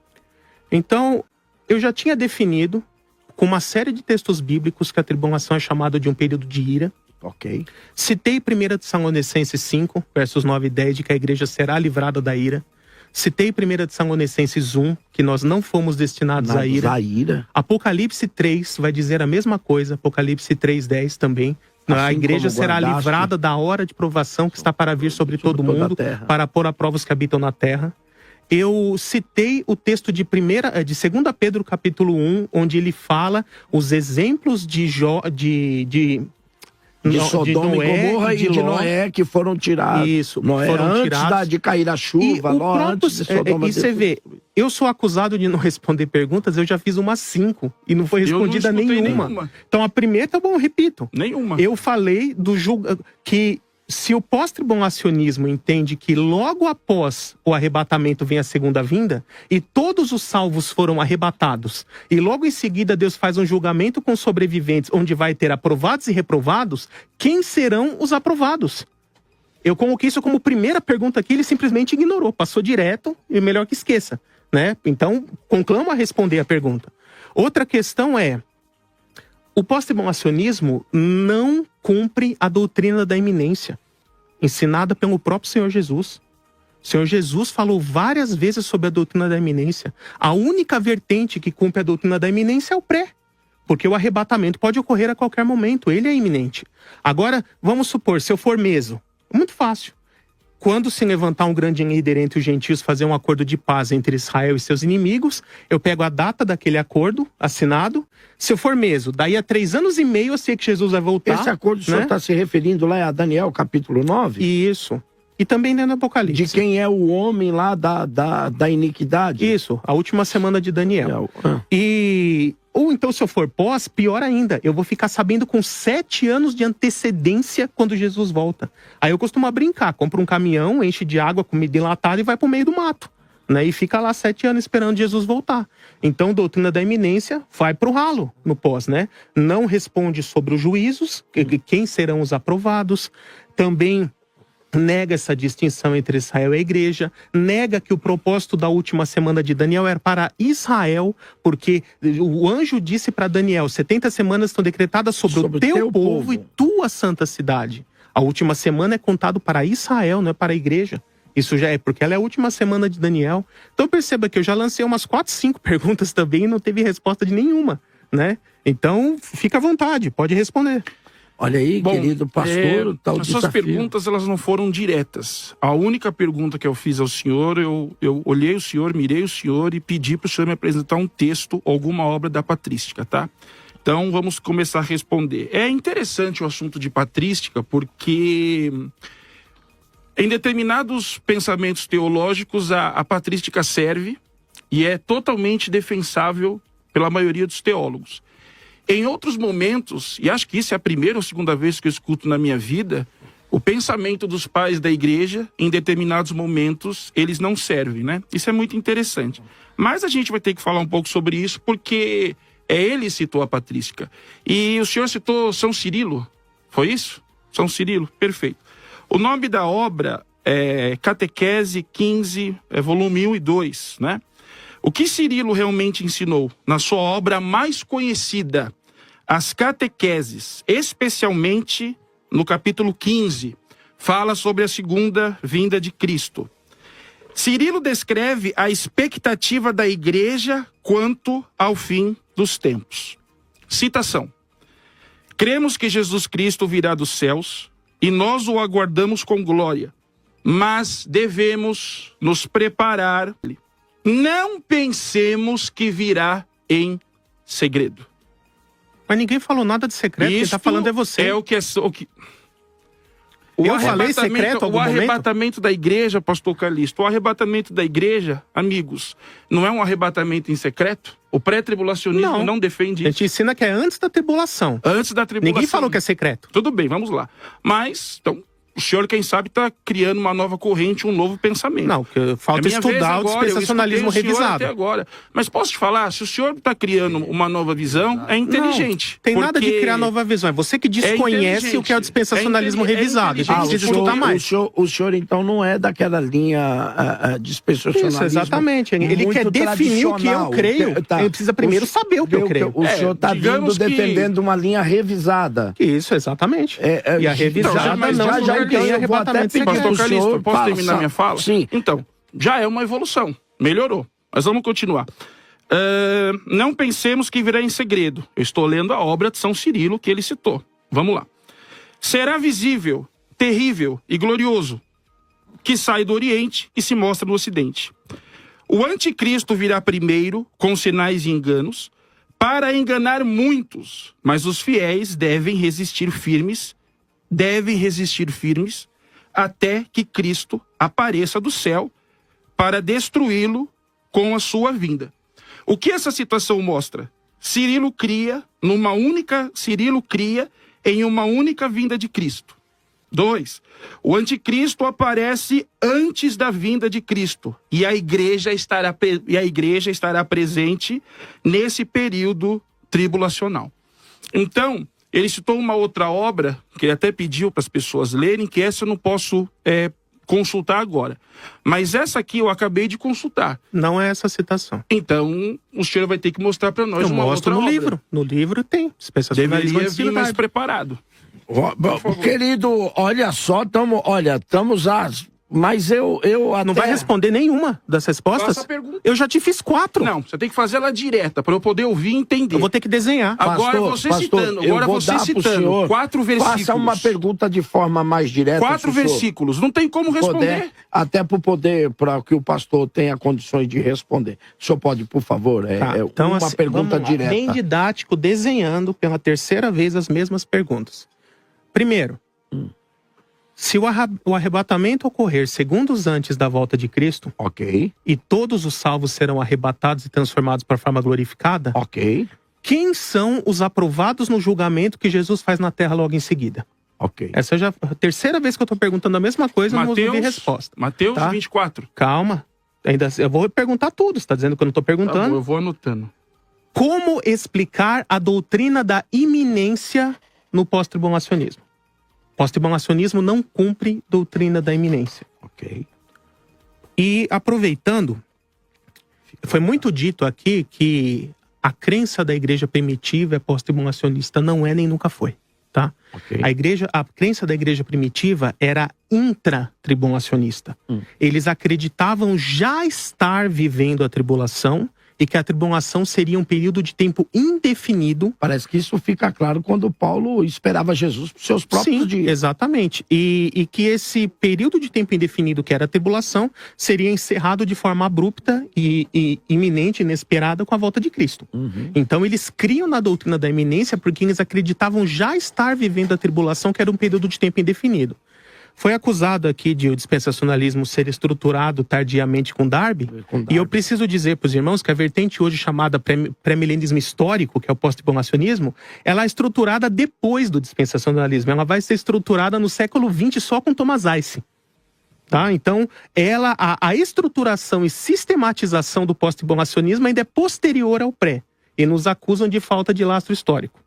Então, eu já tinha definido com uma série de textos bíblicos que a tribulação é chamada de um período de ira. Ok. Citei 1 Tessalonicenses 5, versos 9 e 10, de que a igreja será livrada da ira. Citei 1 Tessalonicenses 1, que nós não fomos destinados à ira. Apocalipse 3 vai dizer a mesma coisa, Apocalipse 3:10 também. A igreja será livrada da hora de provação que está para vir sobre todo mundo, para pôr a prova os que habitam na terra. Eu citei o texto de 2 Pedro capítulo 1, onde ele fala os exemplos de Sodoma e Gomorra e de Noé que foram tirados. Isso, Noé, foram antes tirados. de cair a chuva, antes de Sodoma. E você vê, eu sou acusado de não responder perguntas, eu já fiz umas 5 e não foi respondida nenhuma. Então a primeira, tá bom, eu repito. Nenhuma. Eu falei do que se o pós-tribulacionismo entende que logo após o arrebatamento vem a segunda vinda, e todos os salvos foram arrebatados, e logo em seguida Deus faz um julgamento com os sobreviventes, onde vai ter aprovados e reprovados, quem serão os aprovados? Eu coloquei isso como primeira pergunta aqui, ele simplesmente ignorou, passou direto, e melhor que esqueça, né? Então, conclamo a responder a pergunta. Outra questão é, o pós-tribulacionismo não cumpre a doutrina da iminência, ensinada pelo próprio Senhor Jesus. O Senhor Jesus falou várias vezes sobre a doutrina da iminência. A única vertente que cumpre a doutrina da iminência é o pré, porque o arrebatamento pode ocorrer a qualquer momento, ele é iminente. Agora, vamos supor, se eu for meso, muito fácil. Quando se levantar um grande líder entre os gentios, fazer um acordo de paz entre Israel e seus inimigos, eu pego a data daquele acordo assinado. Se eu for meso, daí a 3 anos e meio eu sei que Jesus vai voltar. Esse acordo o senhor está se referindo lá a Daniel, capítulo 9? Isso. E também dentro do Apocalipse. De quem é o homem lá da iniquidade? Isso, a última semana de Daniel. Ou então, se eu for pós, pior ainda, eu vou ficar sabendo com 7 anos de antecedência quando Jesus volta. Aí eu costumo brincar, compro um caminhão, enche de água, comida enlatada e vai pro meio do mato, né? E fica lá 7 anos esperando Jesus voltar. Então, doutrina da iminência vai pro ralo no pós, né? Não responde sobre os juízos, quem serão os aprovados. Também nega essa distinção entre Israel e a igreja, nega que o propósito da última semana de Daniel era para Israel, porque o anjo disse para Daniel, 70 semanas estão decretadas sobre o teu povo e tua santa cidade. A última semana é contado para Israel, não é para a igreja. Isso já é porque ela é a última semana de Daniel. Então perceba que eu já lancei umas 4, 5 perguntas também e não teve resposta de nenhuma, né? Então fica à vontade, pode responder. Olha aí, querido pastor, tal as suas perguntas, elas não foram diretas. A única pergunta que eu fiz ao senhor, eu olhei o senhor, mirei o senhor e pedi para o senhor me apresentar um texto, alguma obra da patrística, tá? Então, vamos começar a responder. É interessante o assunto de patrística, porque em determinados pensamentos teológicos, a patrística serve e é totalmente defensável pela maioria dos teólogos. Em outros momentos, e acho que isso é a primeira ou segunda vez que eu escuto na minha vida, o pensamento dos pais da igreja, em determinados momentos, eles não servem, né? Isso é muito interessante. Mas a gente vai ter que falar um pouco sobre isso, porque ele citou a patrística. E o senhor citou São Cirilo, foi isso? São Cirilo, perfeito. O nome da obra é Catequese 15, volume 1 e 2, né? O que Cirilo realmente ensinou na sua obra mais conhecida, as Catequeses, especialmente no capítulo 15, fala sobre a segunda vinda de Cristo. Cirilo descreve a expectativa da igreja quanto ao fim dos tempos. Citação: cremos que Jesus Cristo virá dos céus e nós o aguardamos com glória, mas devemos nos preparar. Não pensemos que virá em segredo. Mas ninguém falou nada de secreto, quem está falando é você. É o que eu falei secreto algum momento? O arrebatamento da igreja, pastor Calixto, o arrebatamento da igreja, amigos, não é um arrebatamento em secreto? O pré-tribulacionismo não defende isso. A gente ensina que é antes da tribulação. Antes da tribulação. Ninguém falou que é secreto. Tudo bem, vamos lá. Mas, então, o senhor, quem sabe, está criando uma nova corrente, um novo pensamento. Não, falta estudar o dispensacionalismo revisado. Até agora. Mas posso te falar, se o senhor está criando uma nova visão, é inteligente. Não tem nada de criar nova visão. É você que desconhece o que é o dispensacionalismo revisado. A gente precisa estudar mais. O senhor, então, não é daquela linha dispensacionalismo. Isso, exatamente. Ele quer definir o que eu creio. Ele precisa primeiro saber o que eu creio. O senhor está defendendo uma linha revisada. Isso, exatamente. E a revisada não tem arrebatamento secreto. Pastor Calixto, posso terminar minha fala? Sim. Então, já é uma evolução. Melhorou. Mas vamos continuar. Não pensemos que virá em segredo. Eu estou lendo a obra de São Cirilo que ele citou. Vamos lá. Será visível, terrível e glorioso, que sai do Oriente e se mostra no Ocidente. O anticristo virá primeiro, com sinais e enganos, para enganar muitos, mas os fiéis devem resistir firmes até que Cristo apareça do céu para destruí-lo com a sua vinda. O que essa citação mostra? Cirilo cria em uma única vinda de Cristo. 2. O anticristo aparece antes da vinda de Cristo e a igreja estará presente nesse período tribulacional. Então, ele citou uma outra obra, que ele até pediu para as pessoas lerem, que essa eu não posso consultar agora. Mas essa aqui eu acabei de consultar. Não é essa citação. Então, o senhor vai ter que mostrar para nós uma outra obra. Livro. No livro tem. Deveria vir mais preparado. Querido, olha só, estamos Mas eu até... Não vai responder nenhuma das respostas? Faça a pergunta. Eu já te fiz 4. Não, você tem que fazer ela direta, para eu poder ouvir e entender. Eu vou ter que desenhar. Agora você citando 4 versículos. Faça uma pergunta de forma mais direta. 4 versículos, não tem como responder. Até para que o pastor tenha condições de responder. O senhor pode, por favor, então, uma pergunta direta. Bem didático, desenhando pela terceira vez as mesmas perguntas. Primeiro, se o arrebatamento ocorrer segundos antes da volta de Cristo, e todos os salvos serão arrebatados e transformados para a forma glorificada, quem são os aprovados no julgamento que Jesus faz na terra logo em seguida? Essa já é a terceira vez que eu estou perguntando a mesma coisa e não ouvi resposta. Mateus 24. Calma. Eu vou perguntar tudo. Você está dizendo que eu não estou perguntando? Tá, eu vou anotando. Como explicar a doutrina da iminência no pós-tribulacionismo? pós-tribulacionismo não cumpre doutrina da iminência. Ok. E aproveitando, foi muito dito aqui que a crença da igreja primitiva é pós-tribulacionista. Não é nem nunca foi, tá? Ok. A crença da igreja primitiva era intratribulacionista. Eles acreditavam já estar vivendo a tribulação e que a tribulação seria um período de tempo indefinido. Parece que isso fica claro quando Paulo esperava Jesus para os seus próprios dias. Exatamente. E que esse período de tempo indefinido, que era a tribulação, seria encerrado de forma abrupta e iminente, inesperada, com a volta de Cristo. Então eles criam na doutrina da iminência porque eles acreditavam já estar vivendo a tribulação, que era um período de tempo indefinido. Foi acusado aqui de o dispensacionalismo ser estruturado tardiamente com Darby. E eu preciso dizer para os irmãos que a vertente hoje chamada pré-milenismo histórico, que é o pós-tribulacionismo, ela é estruturada depois do dispensacionalismo. Ela vai ser estruturada no século XX só com Thomas Ice. Tá? Então, a estruturação e sistematização do pós-tribulacionismo ainda é posterior ao pré. E nos acusam de falta de lastro histórico.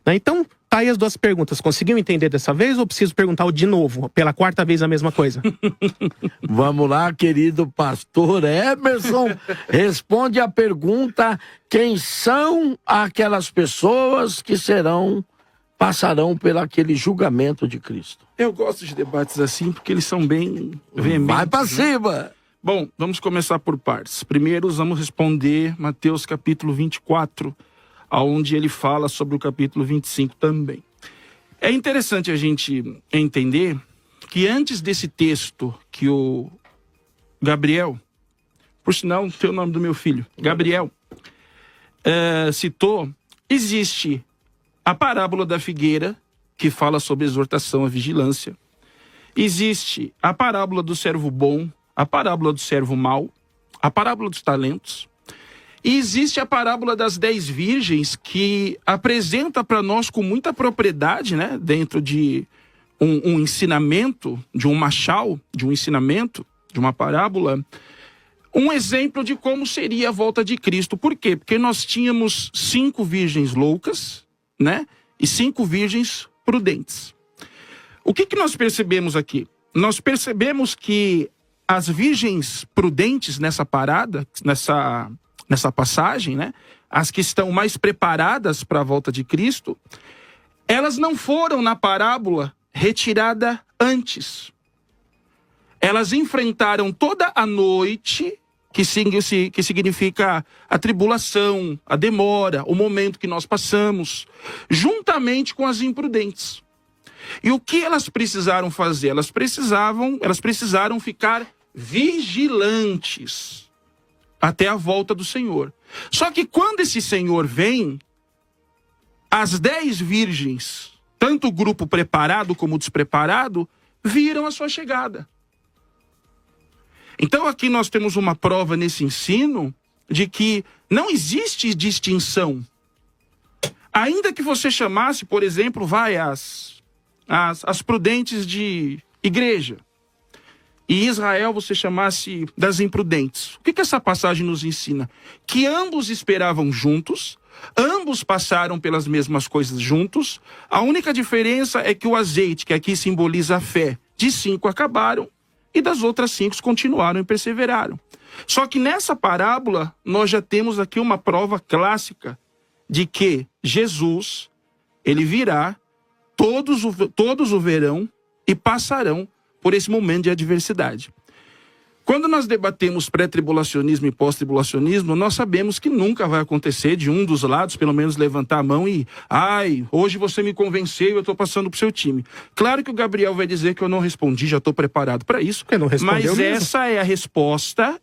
Então, tá aí as duas perguntas. Conseguiu entender dessa vez ou preciso perguntar de novo? Pela quarta vez a mesma coisa? Vamos lá, querido pastor Emerson. Responde a pergunta: quem são aquelas pessoas que passarão pelo aquele julgamento de Cristo? Eu gosto de debates assim porque eles são bem veementes. Vai pra cima! Bom, vamos começar por partes. Primeiro, vamos responder Mateus capítulo 24, onde ele fala sobre o capítulo 25 também. É interessante a gente entender que antes desse texto que o Gabriel, por sinal, tem o nome do meu filho, Gabriel, citou, existe a parábola da figueira, que fala sobre exortação à vigilância. Existe a parábola do servo bom, a parábola do servo mau, a parábola dos talentos. E existe a parábola das 10 virgens, que apresenta para nós com muita propriedade, né, dentro de um ensinamento, de um machal, de um ensinamento, de uma parábola, um exemplo de como seria a volta de Cristo. Por quê? Porque nós tínhamos 5 virgens loucas, né, e 5 virgens prudentes. O que nós percebemos aqui? Nós percebemos que as virgens prudentes nessa parada, nessa passagem, né, as que estão mais preparadas para a volta de Cristo, elas não foram na parábola retirada antes. Elas enfrentaram toda a noite, que significa a tribulação, a demora, o momento que nós passamos, juntamente com as imprudentes. E o que elas precisaram fazer? Elas precisaram ficar vigilantes até a volta do Senhor. Só que quando esse Senhor vem, as 10 virgens, tanto o grupo preparado como o despreparado, viram a sua chegada. Então aqui nós temos uma prova nesse ensino de que não existe distinção. Ainda que você chamasse, por exemplo, as prudentes de igreja, e Israel você chamasse das imprudentes. O que essa passagem nos ensina? Que ambos esperavam juntos, ambos passaram pelas mesmas coisas juntos. A única diferença é que o azeite, que aqui simboliza a fé, de 5 acabaram e das outras 5 continuaram e perseveraram. Só que nessa parábola nós já temos aqui uma prova clássica de que Jesus, ele virá, todos o verão e passarão por esse momento de adversidade. Quando nós debatemos pré-tribulacionismo e pós-tribulacionismo, nós sabemos que nunca vai acontecer de um dos lados, pelo menos, levantar a mão e hoje você me convenceu e eu estou passando para o seu time. Claro que o Gabriel vai dizer que eu não respondi, já estou preparado para isso, mas essa é a resposta,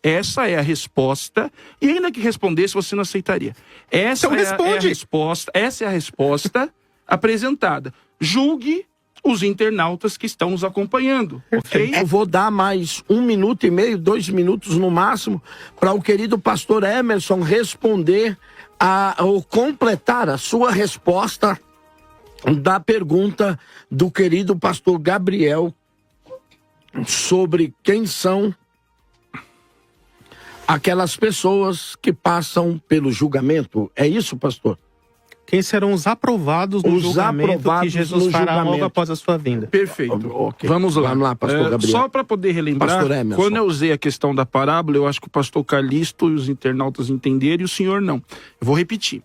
e ainda que respondesse, você não aceitaria. Essa é a resposta apresentada. Julgue os internautas que estão nos acompanhando, ok? Eu vou dar mais 1 minuto e meio, 2 minutos no máximo, para o querido pastor Emerson responder ou completar a sua resposta da pergunta do querido pastor Gabriel sobre quem são aquelas pessoas que passam pelo julgamento. É isso, pastor? Quem serão os aprovados no julgamento que Jesus fará logo após a sua vinda? Perfeito. Okay. Vamos lá, pastor Gabriel. Só para poder relembrar, quando eu usei a questão da parábola, eu acho que o pastor Calixto e os internautas entenderam e o senhor não. Eu vou repetir.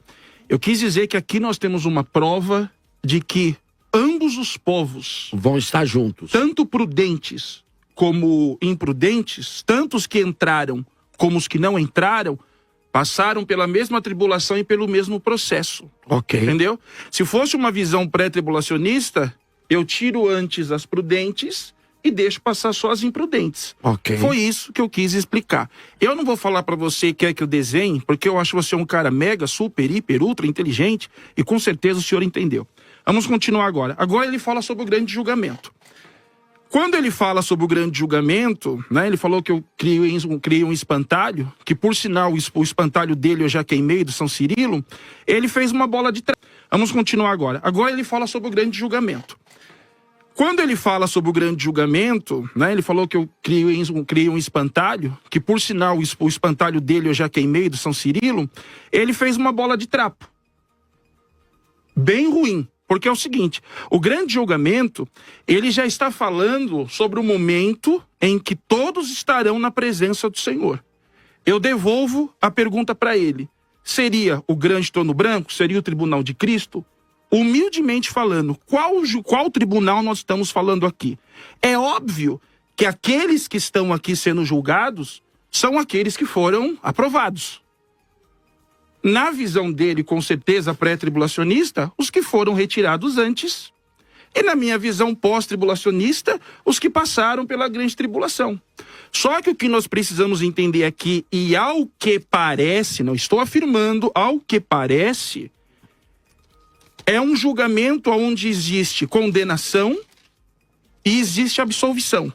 Eu quis dizer que aqui nós temos uma prova de que ambos os povos vão estar juntos, tanto prudentes como imprudentes, tanto os que entraram como os que não entraram, passaram pela mesma tribulação e pelo mesmo processo. Ok. Entendeu? Se fosse uma visão pré-tribulacionista, eu tiro antes as prudentes e deixo passar só as imprudentes. Ok. Foi isso que eu quis explicar. Eu não vou falar para você que é que eu desenhe, porque eu acho você um cara mega, super, hiper, ultra inteligente e com certeza o senhor entendeu. Vamos continuar agora. Agora ele fala sobre o grande julgamento. Quando ele fala sobre o grande julgamento, né, ele falou que eu criei um espantalho, que por sinal o espantalho dele eu já queimei, do São Cirilo, ele fez uma bola de... Vamos continuar agora. Agora ele fala sobre o grande julgamento. Quando ele fala sobre o grande julgamento, né, ele falou que eu criei um espantalho, que por sinal o espantalho dele eu já queimei, do São Cirilo, ele fez uma bola de trapo. Bem ruim. Porque é o seguinte, o grande julgamento, ele já está falando sobre o momento em que todos estarão na presença do Senhor. Eu devolvo a pergunta para ele. Seria o grande trono branco? Seria o tribunal de Cristo? Humildemente falando, qual tribunal nós estamos falando aqui? É óbvio que aqueles que estão aqui sendo julgados são aqueles que foram aprovados. Na visão dele, com certeza pré-tribulacionista, os que foram retirados antes. E na minha visão pós-tribulacionista, os que passaram pela grande tribulação. Só que o que nós precisamos entender aqui, e ao que parece, não estou afirmando, ao que parece, é um julgamento onde existe condenação e existe absolvição.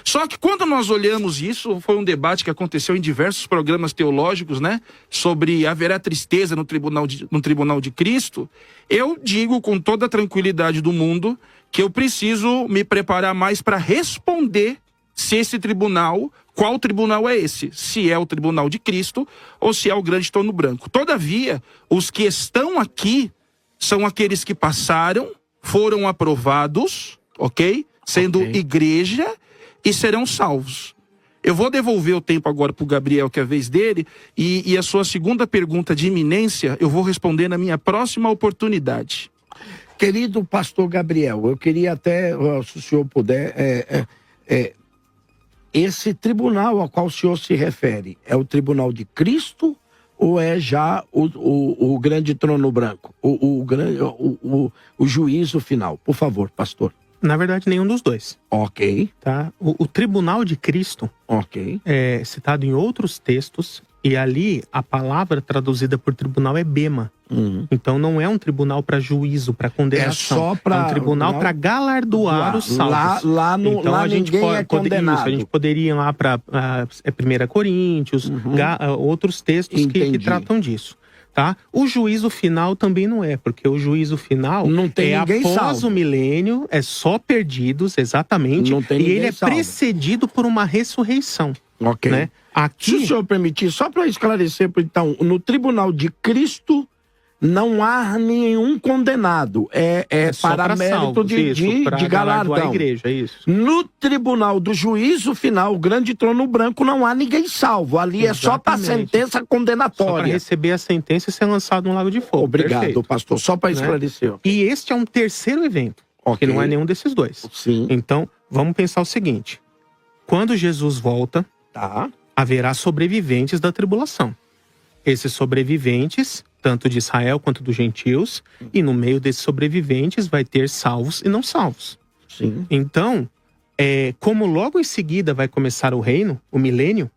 Só que quando nós olhamos isso, foi um debate que aconteceu em diversos programas teológicos, né? Sobre haverá tristeza no tribunal de Cristo. Eu digo com toda a tranquilidade do mundo que eu preciso me preparar mais para responder se esse tribunal, qual tribunal é esse? Se é o tribunal de Cristo ou se é o grande trono branco. Todavia, os que estão aqui são aqueles que passaram, foram aprovados, ok? Sendo igreja, e serão salvos. Eu vou devolver o tempo agora para o Gabriel, que é a vez dele, e a sua segunda pergunta de iminência, eu vou responder na minha próxima oportunidade. Querido pastor Gabriel, eu queria até, se o senhor puder, esse tribunal ao qual o senhor se refere, é o tribunal de Cristo ou é já o grande trono branco, o juízo final? Por favor, pastor. Na verdade, nenhum dos dois. Ok. Tá? O tribunal de Cristo é citado em outros textos, e ali a palavra traduzida por tribunal é bema. Então não é um tribunal para juízo, para condenação. É só para... É um tribunal para galardoar os salvos. Então lá ninguém é condenado. Isso, a gente poderia ir lá para 1 Coríntios, outros textos que tratam disso. Tá? O juízo final também não é, porque o juízo final não tem após salvo. O milênio, é só perdidos, exatamente, não tem e ele é salvo. Precedido por uma ressurreição. Ok. Né? Aqui... Se o senhor permitir, só para esclarecer, então, no tribunal de Cristo não há nenhum condenado. É para mérito de galardão. A igreja, isso. No tribunal do juízo final, o grande trono branco, não há ninguém salvo. Ali exatamente. É só para sentença condenatória. Só para receber a sentença e ser lançado no lago de fogo. Obrigado, perfeito. Pastor. Só para esclarecer. Né? E este é um terceiro evento, que não é nenhum desses dois. Sim. Então, vamos pensar o seguinte. Quando Jesus volta, haverá sobreviventes da tribulação. Esses sobreviventes, tanto de Israel quanto dos gentios, e no meio desses sobreviventes vai ter salvos e não salvos. Sim. Então, como logo em seguida vai começar o reino, o milênio,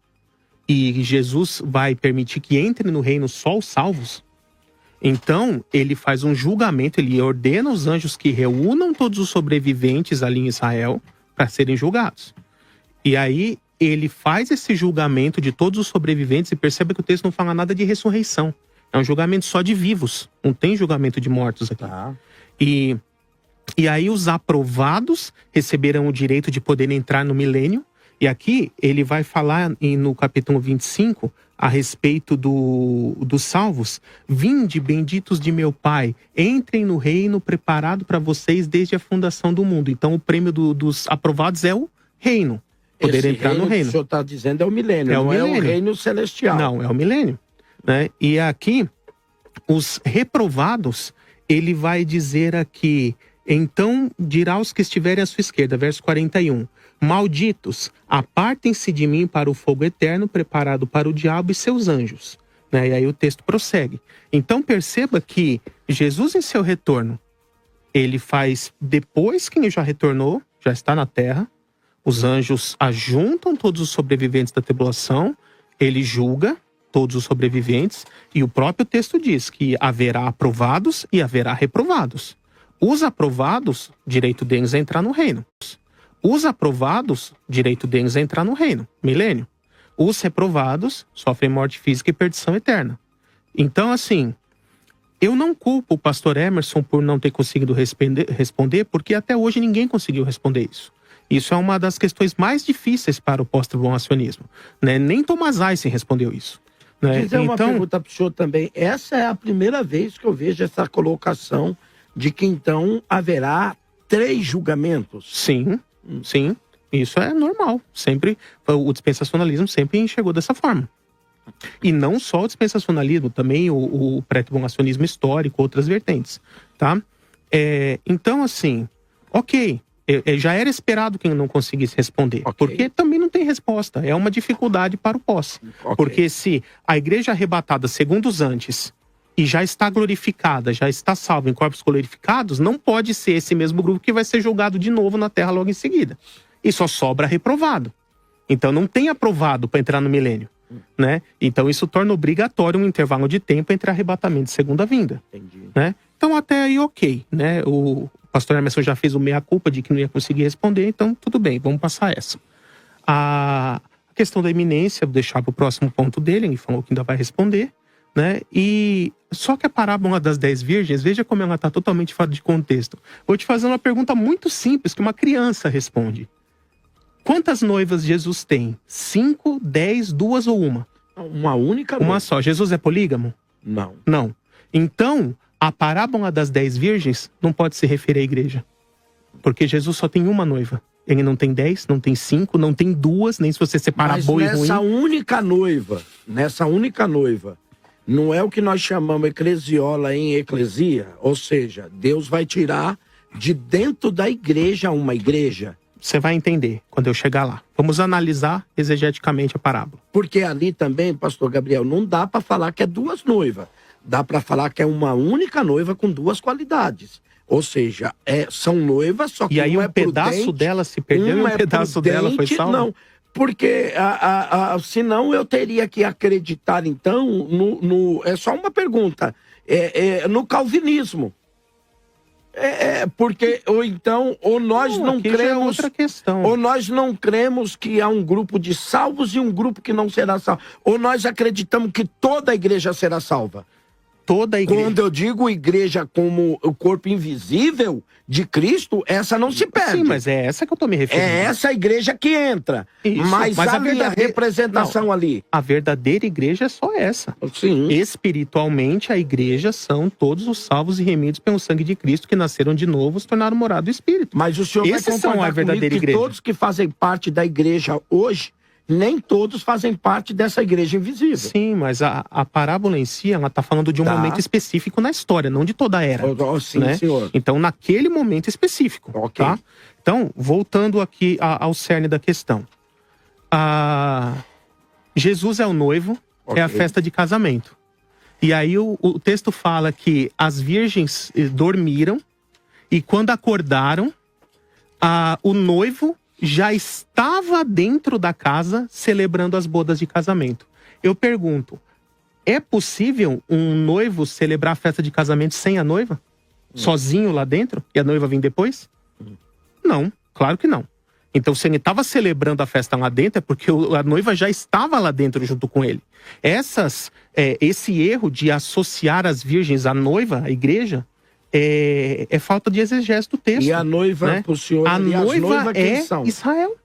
e Jesus vai permitir que entre no reino só os salvos, então ele faz um julgamento, ele ordena os anjos que reúnam todos os sobreviventes ali em Israel para serem julgados. E aí ele faz esse julgamento de todos os sobreviventes, e percebe que o texto não fala nada de ressurreição. É um julgamento só de vivos, não tem julgamento de mortos aqui. E aí os aprovados receberão o direito de poder entrar no milênio, E aqui ele vai falar no capítulo 25 a respeito dos salvos. Vinde, benditos de meu Pai, entrem no reino preparado para vocês desde a fundação do mundo. Então o prêmio dos aprovados é o reino. Poder Esse entrar no reino. Que o senhor está dizendo é o milênio, não é o reino celestial. Não, é o milênio. Né? E aqui, os reprovados, ele vai dizer aqui, então dirá os que estiverem à sua esquerda, verso 41, malditos, apartem-se de mim para o fogo eterno, preparado para o diabo e seus anjos. Né? E aí o texto prossegue. Então perceba que Jesus em seu retorno, ele faz, depois que ele já retornou, já está na terra, os anjos ajuntam todos os sobreviventes da tribulação, ele julga todos os sobreviventes, e o próprio texto diz que haverá aprovados e haverá reprovados. Os aprovados, direito deles é entrar no reino. Os aprovados, direito deles é entrar no reino, milênio. Os reprovados sofrem morte física e perdição eterna. Então, assim, eu não culpo o pastor Emerson por não ter conseguido responder, porque até hoje ninguém conseguiu responder isso. Isso é uma das questões mais difíceis para o pós-tribulacionismo. Né? Nem Thomas Eisen respondeu isso. Né? Dizer uma pergunta para o senhor também. Essa é a primeira vez que eu vejo essa colocação de que então haverá 3 julgamentos. Sim, sim. Isso é normal. Sempre, o dispensacionalismo sempre enxergou dessa forma. E não só o dispensacionalismo, também o pré-tribulacionismo histórico, outras vertentes. Tá? Então, assim, ok. Já era esperado que ele não conseguisse responder. Okay. Porque também não tem resposta. É uma dificuldade para o pós. Okay. Porque se a igreja arrebatada, segundo os antes, e já está glorificada, já está salva em corpos glorificados, não pode ser esse mesmo grupo que vai ser julgado de novo na terra logo em seguida. E só sobra reprovado. Então não tem aprovado para entrar no milênio. Né? Então isso torna obrigatório um intervalo de tempo entre arrebatamento e segunda vinda. Entendi. Né? Então até aí ok. Né? O pastor Emerson já fez o meia-culpa de que não ia conseguir responder, então tudo bem, vamos passar essa. A questão da iminência, vou deixar para o próximo ponto dele, ele falou que ainda vai responder, né? E só que a parábola das 10 virgens, veja como ela está totalmente fora de contexto. Vou te fazer uma pergunta muito simples que uma criança responde. Quantas noivas Jesus tem? 5, 10, 2 ou uma? Uma única noiva. Uma só. Jesus é polígamo? Não. Não. Então, a parábola das 10 virgens não pode se referir à igreja. Porque Jesus só tem uma noiva. Ele não tem 10, não tem 5, não tem 2, nem se você separar boi ruim. Nessa única noiva, não é o que nós chamamos eclesiola em eclesia? Ou seja, Deus vai tirar de dentro da igreja uma igreja. Você vai entender quando eu chegar lá. Vamos analisar exegeticamente a parábola. Porque ali também, pastor Gabriel, não dá para falar que é 2 noivas. Dá para falar que é uma única noiva com 2 qualidades. Ou seja, são noivas, só que e aí um um pedaço dela se perdeu e um pedaço dela foi salvo? Não, porque senão eu teria que acreditar, então, é só uma pergunta, no calvinismo. Porque, ou nós não cremos... É outra questão. Ou nós não cremos que há um grupo de salvos e um grupo que não será salvo. Ou nós acreditamos que toda a igreja será salva. Toda a igreja. Quando eu digo igreja como o corpo invisível de Cristo, essa não se perde. Sim, mas é essa que eu tô me referindo. É essa igreja que entra. Isso, mas ali a representação não, ali. A verdadeira igreja é só essa. Sim. Espiritualmente, a igreja são todos os salvos e remidos pelo sangue de Cristo que nasceram de novo, se tornaram morada do Espírito. Mas o senhor vai concordar comigo que todos que fazem parte da igreja hoje, nem todos fazem parte dessa igreja invisível. Sim, mas a parábola em si, ela está falando de um momento específico na história, não de toda a era. Sim, né? senhor. Então, naquele momento específico. Okay. Tá? Então, voltando aqui ao cerne da questão. Jesus é o noivo, é a festa de casamento. E aí o texto fala que as virgens dormiram e quando acordaram, o noivo já estava dentro da casa celebrando as bodas de casamento. Eu pergunto, é possível um noivo celebrar a festa de casamento sem a noiva? Sozinho lá dentro? E a noiva vir depois? Não, claro que não. Então, se ele estava celebrando a festa lá dentro, é porque a noiva já estava lá dentro junto com ele. Esse erro de associar as virgens à noiva, à igreja, é falta de exegese do texto. E a noiva, né? pro senhor, a noiva quem são? Israel.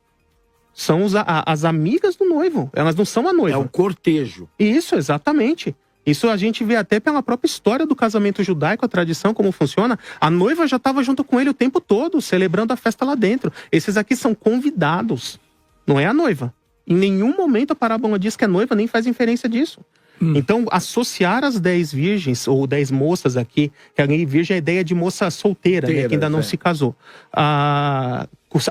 São as amigas do noivo. Elas não são a noiva. É o cortejo. Isso, exatamente. Isso a gente vê até pela própria história do casamento judaico, a tradição, como funciona. A noiva já estava junto com ele o tempo todo, celebrando a festa lá dentro. Esses aqui são convidados, não é a noiva. Em nenhum momento a parábola diz que é noiva, nem faz inferência disso. Então, associar as 10 virgens, ou 10 moças aqui, que a virgem é a ideia de moça solteira, né, que ainda não se casou.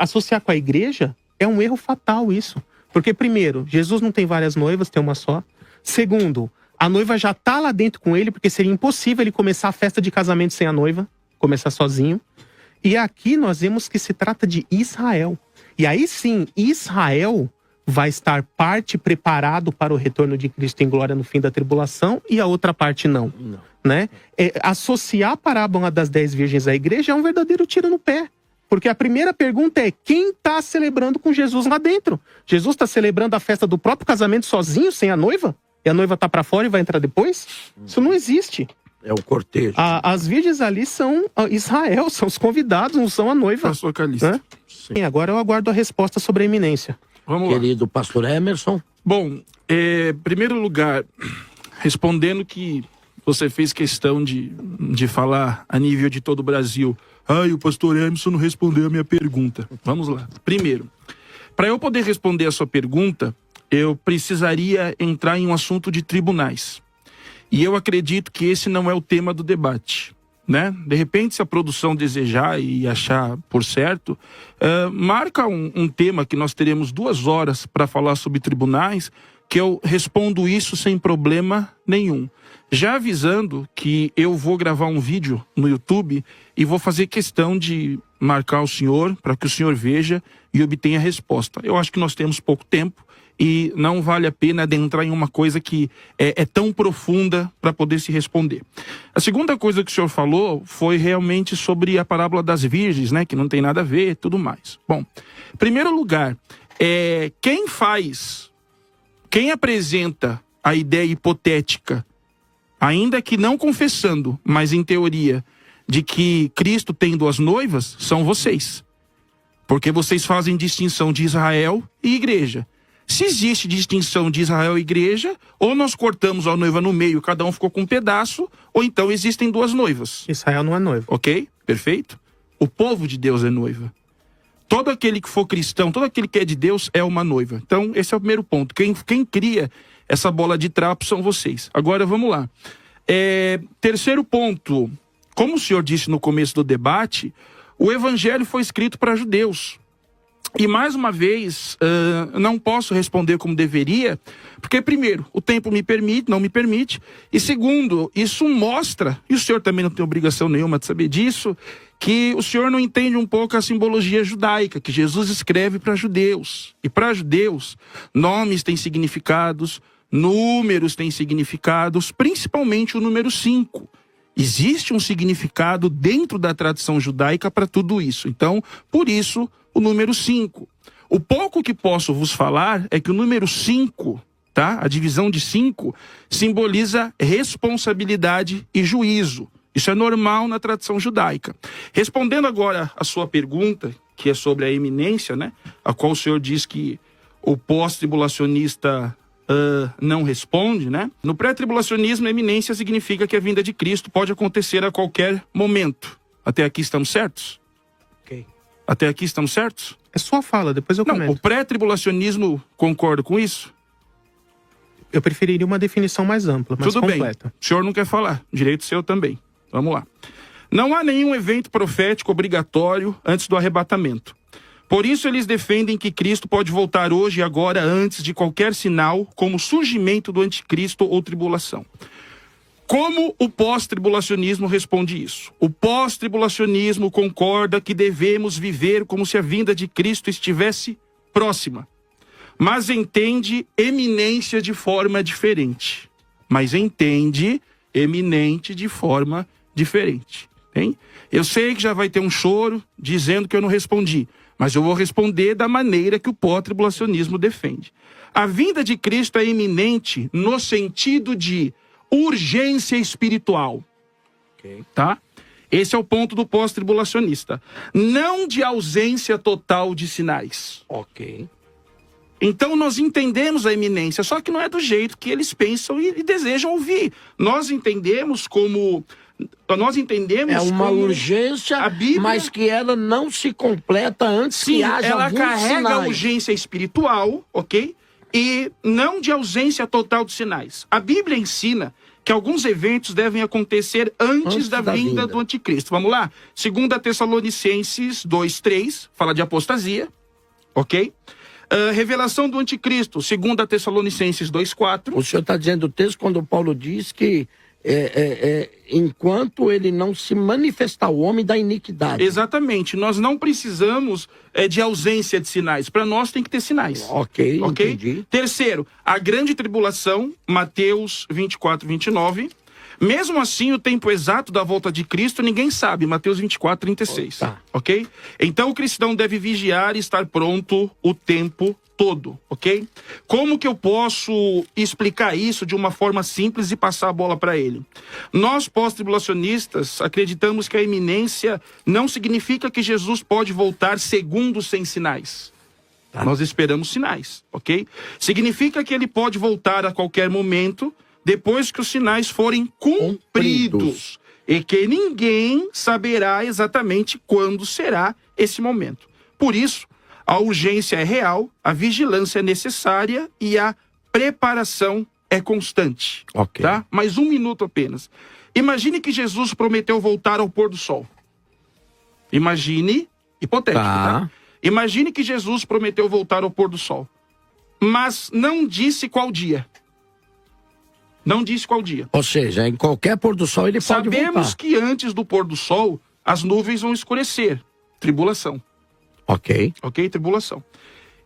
Associar com a igreja é um erro fatal isso. Porque, primeiro, Jesus não tem várias noivas, tem uma só. Segundo, a noiva já está lá dentro com ele, porque seria impossível ele começar a festa de casamento sem a noiva, começar sozinho. E aqui nós vemos que se trata de Israel. E aí sim, Israel vai estar parte preparado para o retorno de Cristo em glória no fim da tribulação e a outra parte não. Né? Associar a parábola das 10 virgens à igreja é um verdadeiro tiro no pé. Porque a primeira pergunta é, quem está celebrando com Jesus lá dentro? Jesus está celebrando a festa do próprio casamento sozinho, sem a noiva? E a noiva está para fora e vai entrar depois? Isso não existe. É o cortejo. As virgens ali são Israel, são os convidados, não são a noiva. Pastor Calixto. Sim, agora eu aguardo a resposta sobre a iminência. Vamos lá. Querido pastor Emerson. Bom, em primeiro lugar, respondendo que você fez questão de falar a nível de todo o Brasil. O pastor Emerson não respondeu a minha pergunta. Vamos lá. Primeiro, para eu poder responder a sua pergunta, eu precisaria entrar em um assunto de tribunais. E eu acredito que esse não é o tema do debate, né? De repente, se a produção desejar e achar por certo, marca um tema que nós teremos 2 horas para falar sobre tribunais, que eu respondo isso sem problema nenhum. Já avisando que eu vou gravar um vídeo no YouTube e vou fazer questão de marcar o senhor para que o senhor veja e obtenha a resposta. Eu acho que nós temos pouco tempo e não vale a pena adentrar em uma coisa que é tão profunda para poder se responder. A segunda coisa que o senhor falou foi realmente sobre a parábola das virgens, né, que não tem nada a ver e tudo mais. Bom, em primeiro lugar, quem apresenta a ideia hipotética, ainda que não confessando, mas em teoria, de que Cristo tem 2 noivas, são vocês. Porque vocês fazem distinção de Israel e igreja. Se existe distinção de Israel e igreja, ou nós cortamos a noiva no meio, cada um ficou com um pedaço, ou então existem 2 noivas. Israel não é noiva. Ok? Perfeito? O povo de Deus é noiva. Todo aquele que for cristão, todo aquele que é de Deus é uma noiva. Então, esse é o primeiro ponto. Quem cria essa bola de trapo são vocês. Agora, vamos lá. Terceiro ponto. Como o senhor disse no começo do debate, o evangelho foi escrito para judeus. E, mais uma vez, não posso responder como deveria, porque, primeiro, o tempo não me permite, e, segundo, isso mostra, e o senhor também não tem obrigação nenhuma de saber disso, que o senhor não entende um pouco a simbologia judaica, que Jesus escreve para judeus. E para judeus, nomes têm significados, números têm significados, principalmente o número 5. Existe um significado dentro da tradição judaica para tudo isso. Então, por isso, o número 5. O pouco que posso vos falar é que o número 5, tá? A divisão de 5, simboliza responsabilidade e juízo. Isso é normal na tradição judaica. Respondendo agora a sua pergunta, que é sobre a iminência, né? A qual o senhor diz que o pós-tribulacionista não responde, né? No pré-tribulacionismo, a iminência significa que a vinda de Cristo pode acontecer a qualquer momento. Até aqui estamos certos? Ok. Até aqui estamos certos? É sua fala, depois eu comento. Não, o pré-tribulacionismo concorda com isso? Eu preferiria uma definição mais ampla, mais Tudo completa. bem. O senhor não quer falar. Direito seu também. Vamos lá. Não há nenhum evento profético obrigatório antes do arrebatamento. Por isso eles defendem que Cristo pode voltar hoje e agora antes de qualquer sinal, como surgimento do anticristo ou tribulação. Como o pós-tribulacionismo responde isso? O pós-tribulacionismo concorda que devemos viver como se a vinda de Cristo estivesse próxima, mas entende eminência de forma diferente. Hein? Eu sei que já vai ter um choro dizendo que eu não respondi, mas eu vou responder da maneira que o pós-tribulacionismo defende. A vinda de Cristo é iminente no sentido de urgência espiritual. Okay. Tá? Esse é o ponto do pós-tribulacionista. Não de ausência total de sinais. Ok. Então nós entendemos a iminência, só que não é do jeito que eles pensam e desejam ouvir. Nós entendemos como... É uma urgência, a Bíblia, mas que ela não se completa antes que haja ela alguns carrega sinais. a urgência espiritual, ok? E não de ausência total de sinais. A Bíblia ensina que alguns eventos devem acontecer antes da vinda do anticristo. Vamos lá? 2 Tessalonicenses 2:3, fala de apostasia, ok? Revelação do anticristo, 2 Tessalonicenses 2:4. O senhor está dizendo o texto quando Paulo diz que enquanto ele não se manifestar o homem da iniquidade. Exatamente. Nós não precisamos de ausência de sinais. Para nós tem que ter sinais. Ok, entendi. Terceiro, a grande tribulação, Mateus 24:29. Mesmo assim, o tempo exato da volta de Cristo ninguém sabe, Mateus 24:36. Tá. Ok? Então o cristão deve vigiar e estar pronto o tempo todo, ok? Como que eu posso explicar isso de uma forma simples e passar a bola para ele? Nós, pós-tribulacionistas, acreditamos que a iminência não significa que Jesus pode voltar segundos sem sinais. Tá. Nós esperamos sinais, ok? Significa que ele pode voltar a qualquer momento, depois que os sinais forem cumpridos. E que ninguém saberá exatamente quando será esse momento. Por isso, a urgência é real, a vigilância é necessária e a preparação é constante. Ok. Tá? Mais 1 minuto apenas. Imagine que Jesus prometeu voltar ao pôr do sol. Imagine, hipotético, tá? Imagine que Jesus prometeu voltar ao pôr do sol. Mas não disse qual dia. Não disse qual dia. Ou seja, em qualquer pôr do sol ele pode voltar. Sabemos que antes do pôr do sol, as nuvens vão escurecer. Tribulação. Ok. Ok? Tribulação.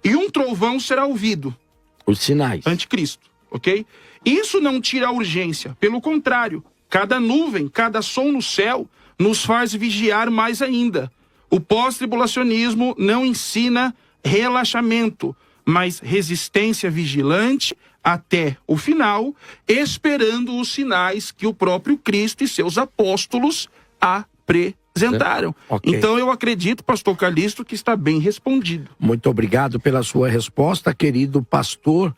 E um trovão será ouvido. Os sinais. Anticristo. Ok? Isso não tira a urgência. Pelo contrário, cada nuvem, cada som no céu nos faz vigiar mais ainda. O pós-tribulacionismo não ensina relaxamento, mas resistência vigilante até o final, esperando os sinais que o próprio Cristo e seus apóstolos apresentaram. Okay. Então eu acredito, pastor Calixto, que está bem respondido. Muito obrigado pela sua resposta, querido pastor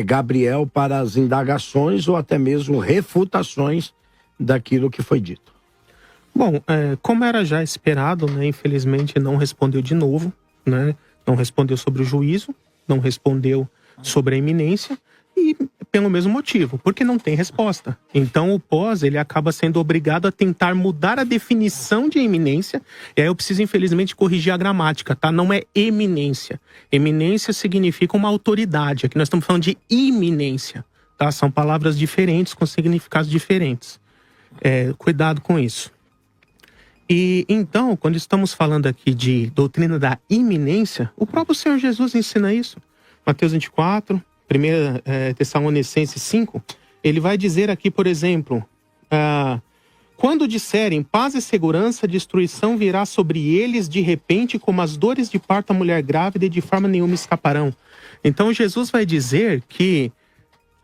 Gabriel, para as indagações ou até mesmo refutações daquilo que foi dito. Bom, como era já esperado, né, infelizmente não respondeu de novo, né, não respondeu sobre o juízo, não respondeu sobre a iminência, e pelo mesmo motivo, porque não tem resposta. Então o pós, ele acaba sendo obrigado a tentar mudar a definição de iminência, e aí eu preciso infelizmente corrigir a gramática, tá? Não é eminência. Eminência significa uma autoridade, aqui nós estamos falando de iminência, tá? São palavras diferentes com significados diferentes. Cuidado com isso. E então, quando estamos falando aqui de doutrina da iminência, o próprio Senhor Jesus ensina isso. Mateus 24, 1 Tessalonicenses 5, ele vai dizer aqui, por exemplo, quando disserem paz e segurança, destruição virá sobre eles de repente, como as dores de parto à mulher grávida, e de forma nenhuma escaparão. Então Jesus vai dizer que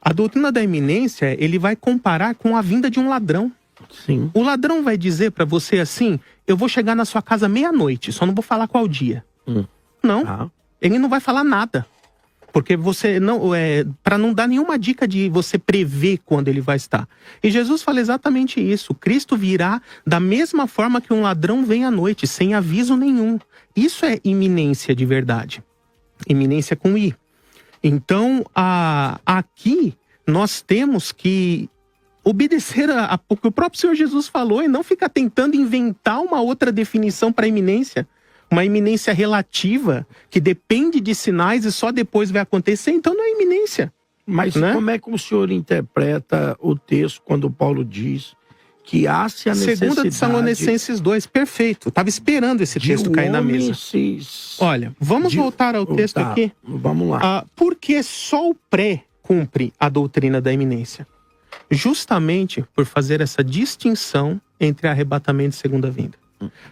a doutrina da iminência, ele vai comparar com a vinda de um ladrão. Sim. O ladrão vai dizer para você assim, eu vou chegar na sua casa meia-noite, só não vou falar qual dia. Não, ele não vai falar nada. Porque você não, para não dar nenhuma dica de você prever quando ele vai estar. E Jesus fala exatamente isso. Cristo virá da mesma forma que um ladrão vem à noite, sem aviso nenhum. Isso é iminência de verdade. Iminência com I. Então, aqui nós temos que obedecer o que o próprio Senhor Jesus falou e não ficar tentando inventar uma outra definição para iminência. Uma iminência relativa, que depende de sinais e só depois vai acontecer, então não é iminência. Mas né? Como é que o senhor interpreta o texto quando Paulo diz que há-se a necessidade... 2 Tessalonicenses 2, perfeito. Estava esperando esse texto cair na mesa. Olha, vamos voltar ao texto aqui? Vamos lá. Porque só o pré cumpre a doutrina da iminência. Justamente por fazer essa distinção entre arrebatamento e segunda vinda.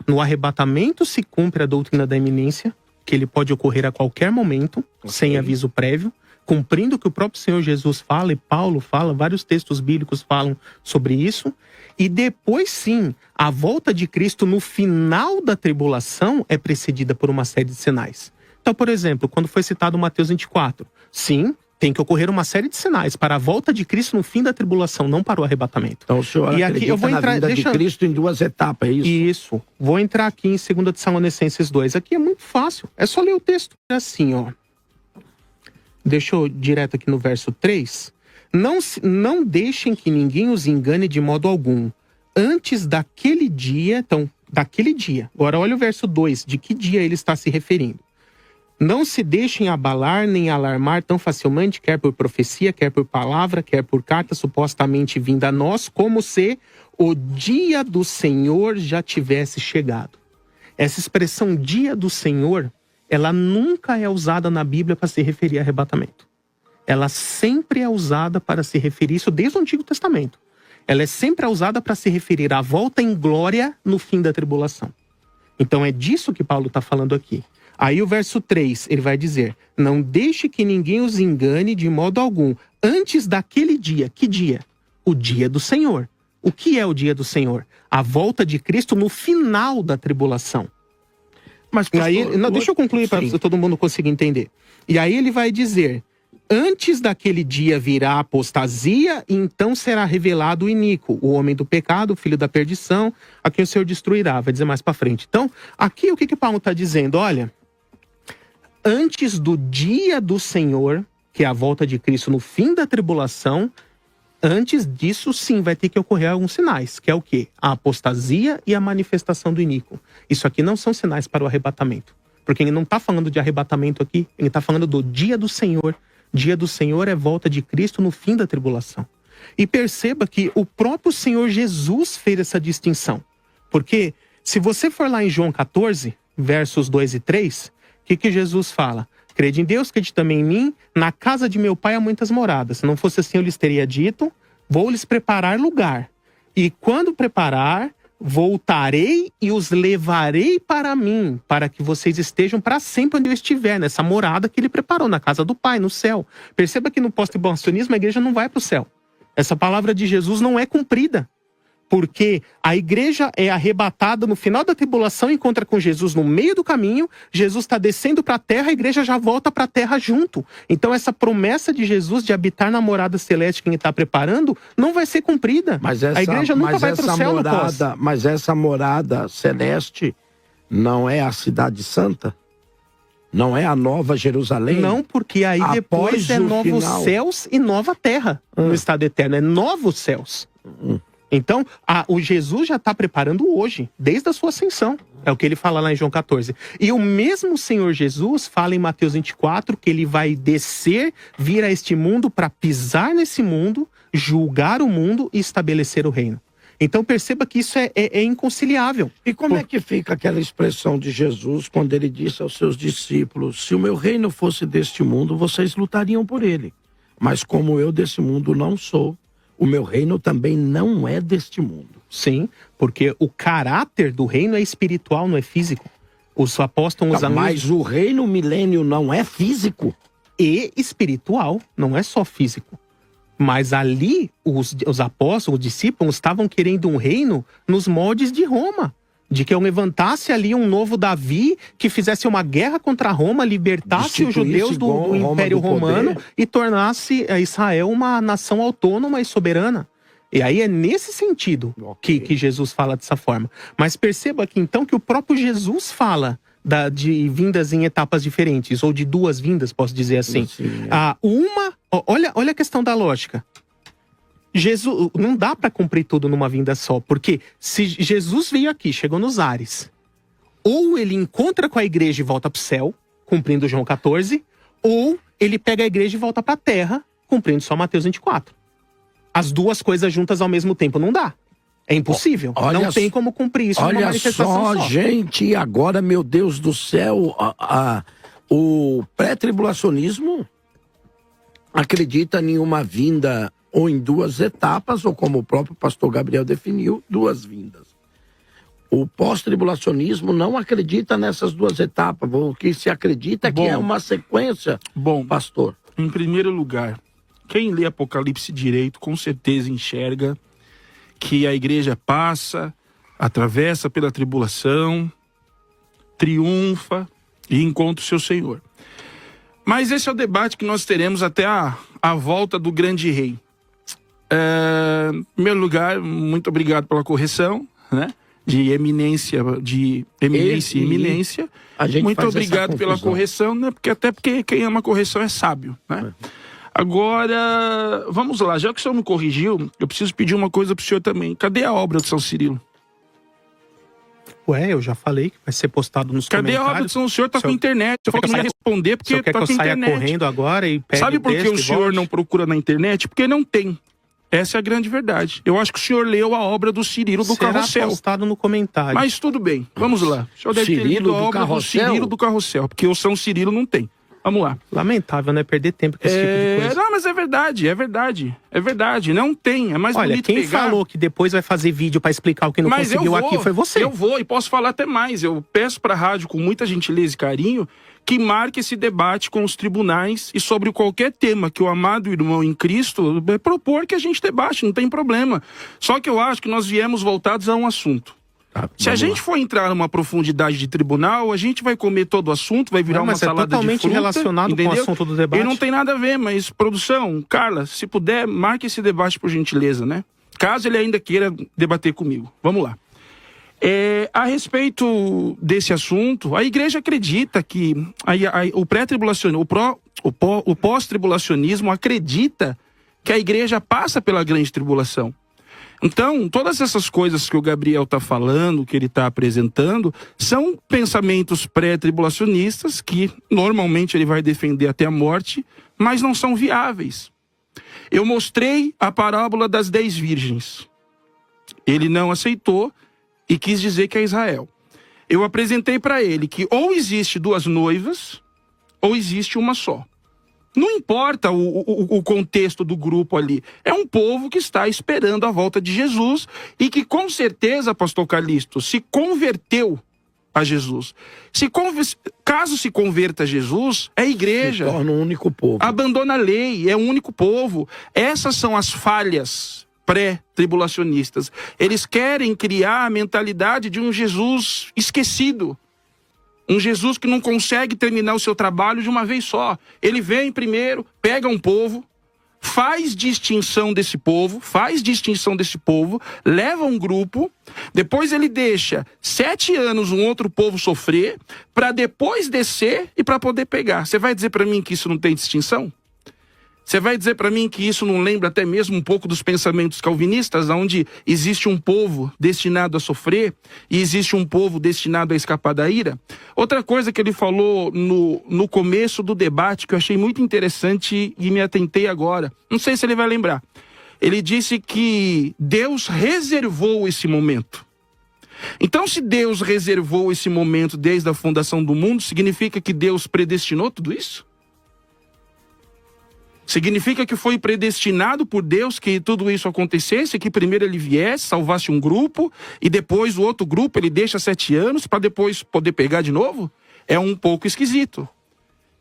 No arrebatamento se cumpre a doutrina da iminência, que ele pode ocorrer a qualquer momento, sem aviso prévio, cumprindo o que o próprio Senhor Jesus fala, e Paulo fala, vários textos bíblicos falam sobre isso. E depois sim, a volta de Cristo no final da tribulação é precedida por uma série de sinais. Então Então, por exemplo, quando foi citado Mateus 24, sim, tem que ocorrer uma série de sinais para a volta de Cristo no fim da tribulação, não para o arrebatamento. Então o senhor E acredita aqui eu vou entrar, na vinda de Cristo em 2 etapas, é isso? Isso. Vou entrar aqui em 2 Tessalonicenses 2. Aqui é muito fácil. É só ler o texto. É assim, ó. Deixa eu direto aqui no verso 3. Não deixem que ninguém os engane de modo algum. Antes daquele dia... Então, daquele dia. Agora olha o verso 2. De que dia ele está se referindo? Não se deixem abalar nem alarmar tão facilmente, quer por profecia, quer por palavra, quer por carta supostamente vinda a nós, como se o dia do Senhor já tivesse chegado. Essa expressão dia do Senhor, ela nunca é usada na Bíblia para se referir a arrebatamento. Ela sempre é usada para se referir, isso desde o Antigo Testamento. Ela é sempre usada para se referir à volta em glória no fim da tribulação. Então é disso que Paulo está falando aqui. Aí o verso 3, ele vai dizer, não deixe que ninguém os engane de modo algum, antes daquele dia. Que dia? O dia do Senhor. O que é o dia do Senhor? A volta de Cristo no final da tribulação. Mas, pastor, aí, não, deixa eu concluir para todo mundo conseguir entender. E aí ele vai dizer, antes daquele dia virá a apostasia, e então será revelado o iníquo, o homem do pecado, o filho da perdição, a quem o Senhor destruirá. Vai dizer mais para frente. Então, aqui o que Paulo está dizendo? Olha... Antes do dia do Senhor, que é a volta de Cristo no fim da tribulação, antes disso sim vai ter que ocorrer alguns sinais, que é o quê? A apostasia e a manifestação do iníquo. Isso aqui não são sinais para o arrebatamento, porque ele não está falando de arrebatamento aqui, ele está falando do dia do Senhor. Dia do Senhor é volta de Cristo no fim da tribulação. E perceba que o próprio Senhor Jesus fez essa distinção, porque se você for lá em João 14, versos 2 e 3... O que Jesus fala? Crede em Deus, crede também em mim. Na casa de meu pai há muitas moradas. Se não fosse assim, eu lhes teria dito, vou lhes preparar lugar. E quando preparar, voltarei e os levarei para mim, para que vocês estejam para sempre onde eu estiver, nessa morada que ele preparou, na casa do Pai, no céu. Perceba que no pós-tribulacionismo a igreja não vai para o céu. Essa palavra de Jesus não é cumprida. Porque a igreja é arrebatada no final da tribulação, encontra com Jesus no meio do caminho, Jesus está descendo para a terra, a igreja já volta para a terra junto. Então essa promessa de Jesus de habitar na morada celeste que ele está preparando, não vai ser cumprida. A igreja nunca vai para o céu no pós. Mas essa morada celeste não é a cidade santa? Não é a nova Jerusalém? Não, porque aí depois é novos céus e nova terra no estado eterno. É novos céus. Então, o Jesus já está preparando hoje, desde a sua ascensão. É o que ele fala lá em João 14. E o mesmo Senhor Jesus fala em Mateus 24 que ele vai descer, vir a este mundo para pisar nesse mundo, julgar o mundo e estabelecer o reino. Então perceba que isso é inconciliável. E como é que fica aquela expressão de Jesus quando ele disse aos seus discípulos, se o meu reino fosse deste mundo, vocês lutariam por ele. Mas como eu desse mundo não sou, o meu reino também não é deste mundo. Sim, porque o caráter do reino é espiritual, não é físico. Os apóstolos... Mas o reino milênio não é físico? E espiritual, não é só físico. Mas ali, os apóstolos, os discípulos, estavam querendo um reino nos moldes de Roma. De que eu levantasse ali um novo Davi, que fizesse uma guerra contra Roma, libertasse os judeus do Império Romano e tornasse Israel uma nação autônoma e soberana. E aí é nesse sentido que Jesus fala dessa forma. Mas perceba aqui então que o próprio Jesus fala de vindas em etapas diferentes, ou de duas vindas, posso dizer assim. Olha a questão da lógica. Jesus, não dá para cumprir tudo numa vinda só, porque se Jesus veio aqui, chegou nos ares, ou ele encontra com a igreja e volta para o céu, cumprindo João 14, ou ele pega a igreja e volta para a terra, cumprindo só Mateus 24. As duas coisas juntas ao mesmo tempo não dá. É impossível. Não tem como cumprir isso numa manifestação só. Gente, agora, meu Deus do céu, o pré-tribulacionismo acredita em uma vinda ou em duas etapas, ou como o próprio pastor Gabriel definiu, duas vindas. O pós-tribulacionismo não acredita nessas duas etapas. O que se acredita é que é uma sequência, pastor. Em primeiro lugar, quem lê Apocalipse direito, com certeza enxerga que a igreja passa, atravessa pela tribulação, triunfa e encontre o seu Senhor. Mas esse é o debate que nós teremos até a volta do grande rei. Em primeiro lugar, muito obrigado pela correção, né? De eminência e iminência. Muito obrigado pela correção, né? Porque quem ama correção é sábio, né? Agora, vamos lá. Já que o senhor me corrigiu, eu preciso pedir uma coisa pro senhor também. Cadê a obra de São Cirilo? Ué, eu já falei que vai ser postado nos comentários. Cadê a obra de São Cirilo? Tá com internet. Eu falei que não ia responder porque tá com internet. Quer que eu saia correndo agora e pegue Sabe por que o senhor não procura na internet? Porque não tem. Essa é a grande verdade. Eu acho que o senhor leu a obra do Cirilo do Carrossel. Será postado no comentário. Mas tudo bem, vamos lá. O senhor deve ter lido a obra do Cirilo do Carrossel, porque o São Cirilo não tem. Vamos lá. Lamentável, né? Perder tempo com esse tipo de coisa. Não, mas é verdade. É verdade. Não tem. É mais bonito quem falou que depois vai fazer vídeo pra explicar o que não conseguiu aqui foi você. Eu vou e posso falar até mais. Eu peço pra rádio com muita gentileza e carinho que marque esse debate com os tribunais e sobre qualquer tema que o amado irmão em Cristo propor que a gente debate, não tem problema. Só que eu acho que nós viemos voltados a um assunto. Se a gente for entrar numa profundidade de tribunal, a gente vai comer todo o assunto, vai virar uma salada de fruta. Totalmente relacionado com o assunto do debate. E não tem nada a ver, mas produção, Carla, se puder, marque esse debate por gentileza, né? Caso ele ainda queira debater comigo. Vamos lá. A respeito desse assunto, a igreja acredita que o pré-tribulacionismo, o pós-tribulacionismo acredita que a igreja passa pela grande tribulação. Então, todas essas coisas que o Gabriel está falando, que ele está apresentando, são pensamentos pré-tribulacionistas que normalmente ele vai defender até a morte, mas não são viáveis. Eu mostrei a parábola das 10 virgens. Ele não aceitou e quis dizer que é Israel. Eu apresentei para ele que ou existe 2 noivas, ou existe uma só. Não importa o contexto do grupo ali. É um povo que está esperando a volta de Jesus e que com certeza, pastor Calixto, se converteu a Jesus. Caso se converta a Jesus, é a igreja. Se torna um único povo. Abandona a lei, é um único povo. Essas são as falhas pré-tribulacionistas. Eles querem criar a mentalidade de um Jesus esquecido. Um Jesus que não consegue terminar o seu trabalho de uma vez só. Ele vem primeiro, pega um povo, faz distinção desse povo, leva um grupo, depois ele deixa 7 anos um outro povo sofrer, para depois descer e para poder pegar. Você vai dizer para mim que isso não tem distinção? Você vai dizer para mim que isso não lembra até mesmo um pouco dos pensamentos calvinistas, onde existe um povo destinado a sofrer e existe um povo destinado a escapar da ira? Outra coisa que ele falou no começo do debate, que eu achei muito interessante e me atentei agora, não sei se ele vai lembrar. Ele disse que Deus reservou esse momento. Então, se Deus reservou esse momento desde a fundação do mundo, significa que Deus predestinou tudo isso? Significa que foi predestinado por Deus que tudo isso acontecesse, que primeiro ele viesse, salvasse um grupo, e depois o outro grupo ele deixa 7 anos para depois poder pegar de novo? É um pouco esquisito.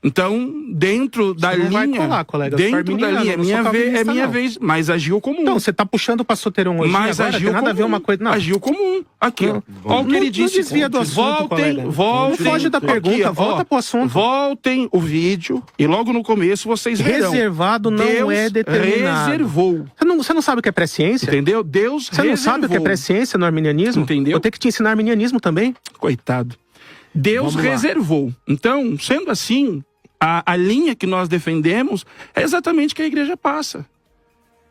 Então, dentro da linha... Vai colar, colega. Dentro da linha, é minha vez, mas agiu como um. Então, você tá puxando pra soterologia mas agora, agiu tem nada a ver uma coisa... Não. Agiu como um. Aqui, ó. Olha o que ele disse. Não desvia do assunto, voltem. Não foge da pergunta, aqui, volta pro assunto. Voltem o vídeo e logo no começo vocês verão. Reservado não Deus é determinado. Reservou. Você não sabe o que é presciência? Entendeu? Deus Você não sabe o que é presciência no arminianismo? Entendeu? Vou ter que te ensinar arminianismo também. Coitado. Deus reservou. Então, sendo assim... A linha que nós defendemos é exatamente que a igreja passa.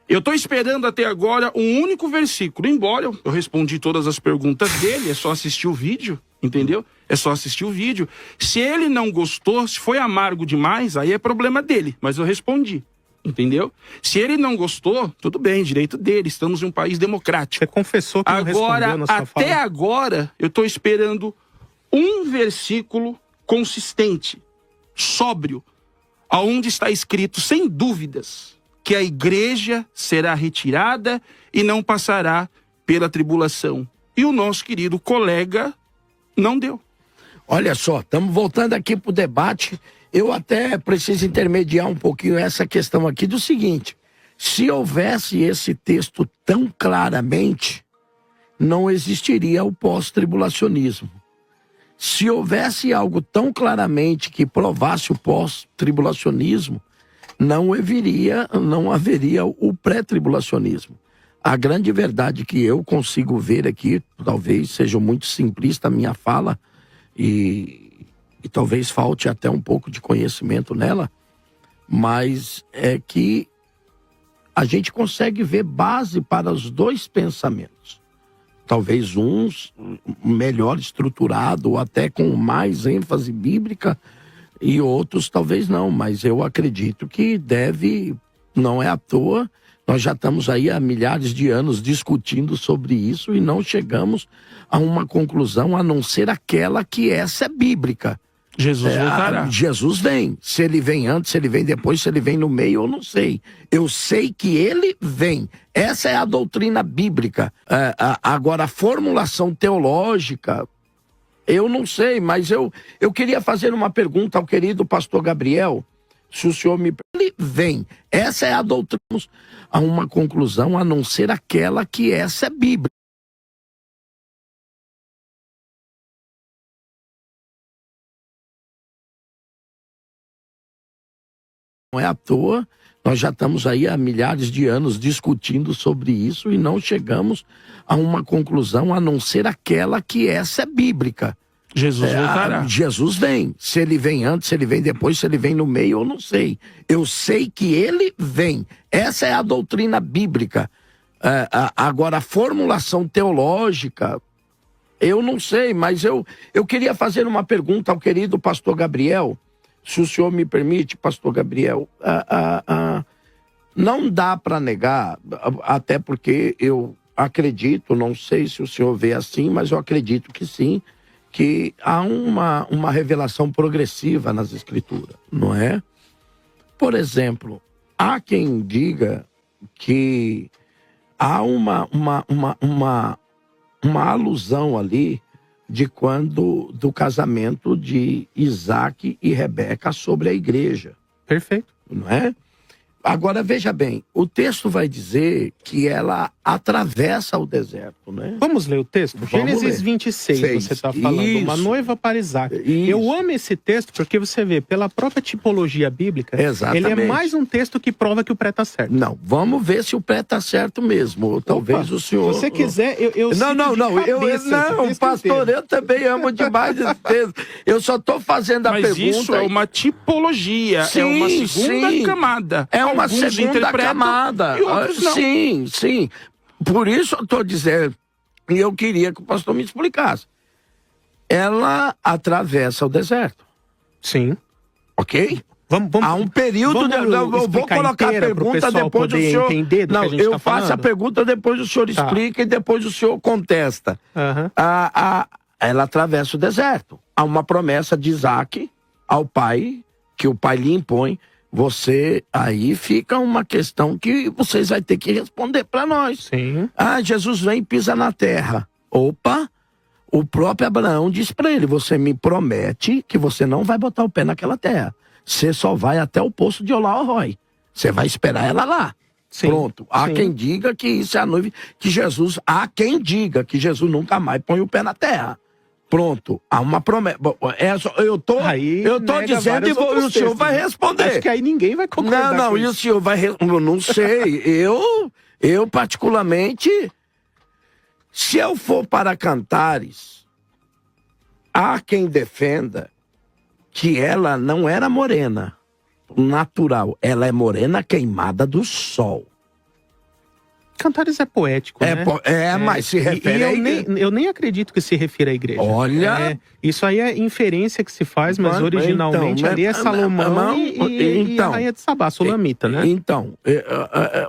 Eu estou esperando até agora um único versículo, embora eu respondi todas as perguntas dele, é só assistir o vídeo, entendeu? É só assistir o vídeo. Se ele não gostou, se foi amargo demais, aí é problema dele, mas eu respondi, entendeu? Se ele não gostou, tudo bem, direito dele, estamos em um país democrático. Você confessou que não respondeu na sua fala. Até agora, eu estou esperando um versículo consistente, sóbrio, aonde está escrito sem dúvidas que a igreja será retirada e não passará pela tribulação. E o nosso querido colega não deu. Olha só, estamos voltando aqui para o debate. Eu até preciso intermediar um pouquinho essa questão aqui do seguinte: se houvesse esse texto tão claramente, não existiria o pós-tribulacionismo. Se houvesse algo tão claramente que provasse o pós-tribulacionismo, não haveria o pré-tribulacionismo. A grande verdade que eu consigo ver aqui, talvez seja muito simplista a minha fala, e talvez falte até um pouco de conhecimento nela, mas é que a gente consegue ver base para os dois pensamentos. Talvez uns melhor estruturado, ou até com mais ênfase bíblica, e outros talvez não, mas eu acredito que não é à toa, nós já estamos aí há milhares de anos discutindo sobre isso e não chegamos a uma conclusão a não ser aquela que essa é bíblica. Jesus voltará. Jesus vem. Se ele vem antes, se ele vem depois, se ele vem no meio, eu não sei. Eu sei que ele vem. Essa é a doutrina bíblica. Agora, a formulação teológica, eu não sei, mas eu queria fazer uma pergunta ao querido pastor Gabriel, se o senhor me... Ele vem. Essa é a doutrina. A uma conclusão a não ser aquela que essa é bíblica. Não é à toa, nós já estamos aí há milhares de anos discutindo sobre isso e não chegamos a uma conclusão a não ser aquela que essa é bíblica. Jesus voltará. Jesus vem. Se ele vem antes, se ele vem depois, se ele vem no meio, eu não sei. Eu sei que ele vem. Essa é a doutrina bíblica. Agora, a formulação teológica, eu não sei, mas eu queria fazer uma pergunta ao querido pastor Gabriel. Se o senhor me permite, pastor Gabriel, não dá para negar, até porque eu acredito, não sei se o senhor vê assim, mas eu acredito que sim, que há uma revelação progressiva nas escrituras, não é? Por exemplo, há quem diga que há uma alusão ali do casamento de Isaac e Rebeca sobre a igreja. Perfeito. Não é? Agora, veja bem, o texto vai dizer que ela atravessa o deserto, né? Vamos ler o texto? Vamos Gênesis ler. 26, você está falando, uma noiva para Isaac. Isso. Eu amo esse texto porque você vê, pela própria tipologia bíblica, Exatamente. ele é mais um texto que prova que o pré está certo. Não, vamos ver se o pré está certo mesmo. Ou talvez o senhor... Se você quiser, eu Não, pastor, eu também amo demais esse texto. Eu só estou fazendo a pergunta... Mas isso é uma tipologia, sim, é uma segunda sim. camada. É uma Alguns segunda camada. E outros não. Sim. Por isso eu estou dizendo, e eu queria que o pastor me explicasse. Ela atravessa o deserto. Sim. Ok? Vamos, há um período... eu vou colocar a pergunta depois do senhor... Não, eu faço a pergunta, depois o senhor explica e depois o senhor contesta. Uhum. Ela atravessa o deserto. Há uma promessa de Isaac ao pai, que o pai lhe impõe. Aí fica uma questão que vocês vão ter que responder para nós. Sim. Jesus vem e pisa na terra. Opa! O próprio Abraão diz para ele: você me promete que você não vai botar o pé naquela terra. Você só vai até o poço de Olá-Oroi. Você vai esperar ela lá. Sim. Pronto. Há quem diga que isso é a noiva, que Jesus... Há quem diga que Jesus nunca mais põe o pé na terra. Pronto, há uma promessa. Eu tô dizendo e o senhor vai responder. Acho que aí ninguém vai concordar. Não, e o senhor vai responder. Não sei. Eu particularmente, se eu for para Cantares, há quem defenda que ela não era morena natural, ela é morena queimada do sol. Cantares é poético, né? Mas se refere à igreja. Eu nem acredito que se refira à igreja. Olha... isso aí é inferência que se faz, mas originalmente ali é Salomão e a rainha de Sabá, Sulamita, né? Então,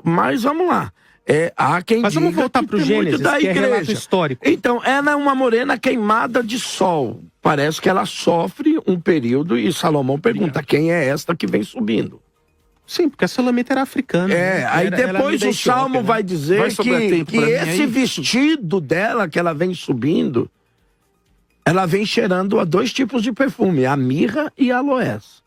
mas vamos lá. Há quem mas vamos voltar para o Gênesis, da que igreja. É relato histórico. Então, ela é uma morena queimada de sol. Parece que ela sofre um período e Salomão pergunta: quem é esta que vem subindo? Sim, porque a Sulamita era africana. Aí depois o Salmo vai dizer que esse vestido dela que ela vem subindo, ela vem cheirando a dois tipos de perfume, a mirra e a aloés.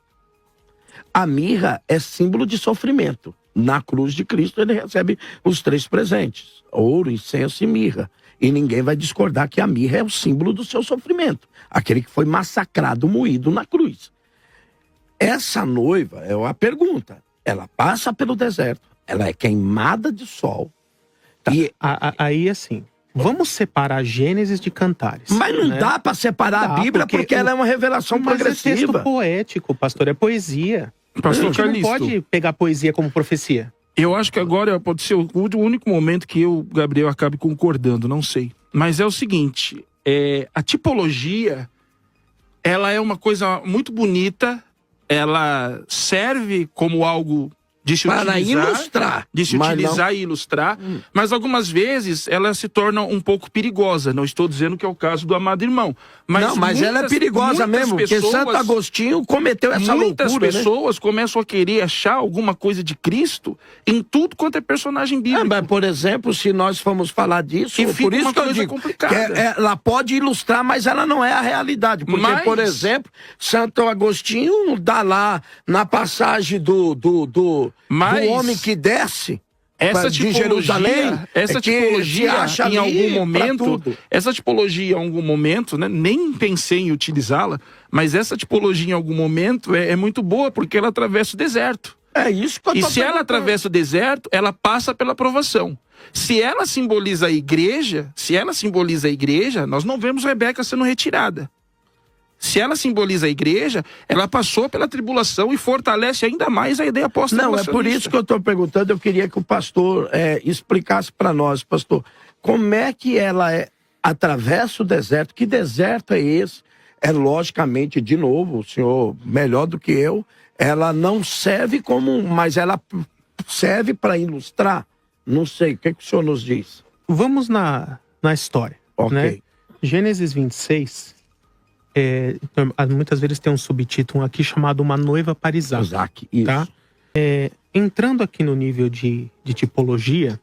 A mirra é símbolo de sofrimento. Na cruz de Cristo ele recebe os 3 presentes: ouro, incenso e mirra. E ninguém vai discordar que a mirra é o símbolo do seu sofrimento. Aquele que foi massacrado, moído na cruz. Essa noiva, é a pergunta, ela passa pelo deserto, ela é queimada de sol. Tá. Aí, assim, vamos separar Gênesis de Cantares. Mas não dá para separar a Bíblia porque ela é uma revelação progressiva. É texto poético, pastor, é poesia. Pastor a gente Calixto, não pode pegar poesia como profecia. Eu acho que agora pode ser o único momento que eu, Gabriel, acabe concordando, não sei. Mas é o seguinte, a tipologia, ela é uma coisa muito bonita, ela serve como algo de se para ilustrar. De se utilizar e ilustrar, mas algumas vezes ela se torna um pouco perigosa. Não estou dizendo que é o caso do amado irmão. Mas ela é perigosa mesmo, porque Santo Agostinho cometeu essa loucura. Muitas pessoas começam a querer achar alguma coisa de Cristo em tudo quanto é personagem bíblico. Mas, por exemplo, se nós formos falar disso, por isso que eu digo que ela pode ilustrar, mas ela não é a realidade. Porque, por exemplo, Santo Agostinho dá lá na passagem do homem que desce de Jerusalém, essa tipologia em algum momento, né, nem pensei em utilizá-la, mas essa tipologia em algum momento é muito boa porque ela atravessa o deserto. É isso que eu tô E se ela atravessa o deserto, ela passa pela provação. Se ela simboliza a igreja, nós não vemos Rebeca sendo retirada. Se ela simboliza a igreja, ela passou pela tribulação e fortalece ainda mais a ideia pós-tribulacionista. Não, é por isso que eu estou perguntando, eu queria que o pastor explicasse para nós, pastor, como é que ela atravessa o deserto, que deserto é esse? É logicamente, de novo, o senhor melhor do que eu, ela não serve mas ela serve para ilustrar. Não sei, o que o senhor nos diz? Vamos na história, né? Gênesis 26... muitas vezes tem um subtítulo aqui chamado Uma Noiva para Isaac. Isso. Tá? Entrando aqui no nível de tipologia,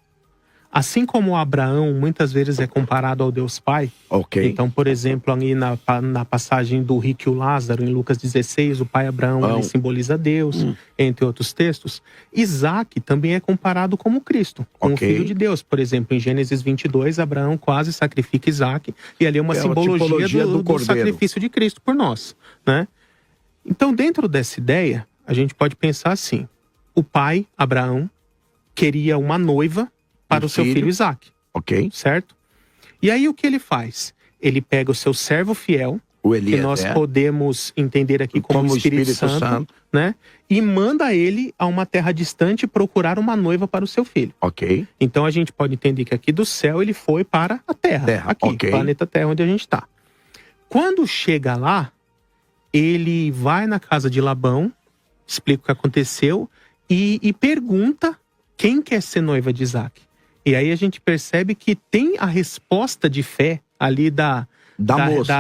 assim como Abraão muitas vezes é comparado ao Deus Pai. Então, por exemplo, ali na passagem do rico e o Lázaro, em Lucas 16, o pai Abraão ele simboliza Deus, entre outros textos. Isaac também é comparado como Cristo, como filho de Deus. Por exemplo, em Gênesis 22, Abraão quase sacrifica Isaac, e ali é uma simbologia do sacrifício de Cristo por nós, né? Então, dentro dessa ideia, a gente pode pensar assim: o pai, Abraão, queria uma noiva para o seu filho Isaac. Certo? E aí o que ele faz? Ele pega o seu servo fiel, que nós podemos entender aqui como Espírito Santo, né? E manda ele a uma terra distante procurar uma noiva para o seu filho. Então a gente pode entender que aqui do céu ele foi para a terra. Aqui, planeta Terra, onde a gente está. Quando chega lá, ele vai na casa de Labão, explica o que aconteceu e pergunta quem quer ser noiva de Isaac. E aí a gente percebe que tem a resposta de fé ali da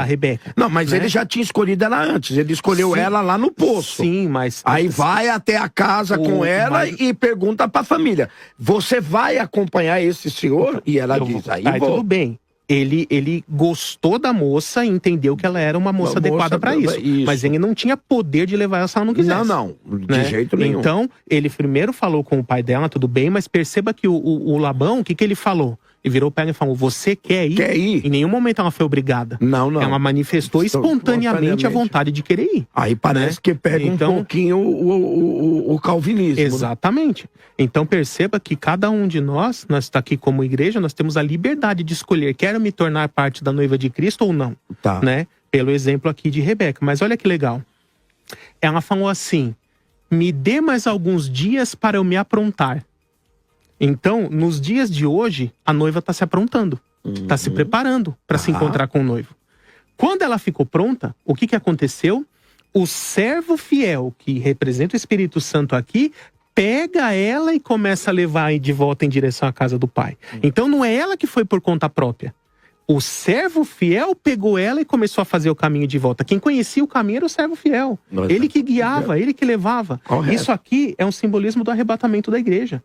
Rebeca. Não, mas ele já tinha escolhido ela antes. Ele escolheu ela lá no poço. Sim, mas... Aí vai até a casa com ela e pergunta pra família: você vai acompanhar esse senhor? E ela diz, aí tudo bem. Ele gostou da moça e entendeu que ela era uma moça adequada para isso. Mas ele não tinha poder de levar ela se ela não quisesse. Não, de jeito nenhum. Então, ele primeiro falou com o pai dela, tudo bem, mas perceba que o Labão, o que ele falou? Ele virou para ela e falou: você quer ir? Quer ir? Em nenhum momento ela foi obrigada. Não. Ela manifestou espontaneamente a vontade de querer ir. Aí parece que pega um pouquinho o calvinismo. Exatamente. Então perceba que cada um de nós está aqui como igreja, nós temos a liberdade de escolher: quero me tornar parte da noiva de Cristo ou não. Né? Pelo exemplo aqui de Rebeca. Mas olha que legal. Ela falou assim: me dê mais alguns dias para eu me aprontar. Então, nos dias de hoje, a noiva está se aprontando. Está se preparando para se encontrar com o noivo. Quando ela ficou pronta, o que aconteceu? O servo fiel, que representa o Espírito Santo aqui, pega ela e começa a levar de volta em direção à casa do pai. Então, não é ela que foi por conta própria. O servo fiel pegou ela e começou a fazer o caminho de volta. Quem conhecia o caminho era o servo fiel. Ele que guiava, ele que levava. Isso aqui é um simbolismo do arrebatamento da igreja.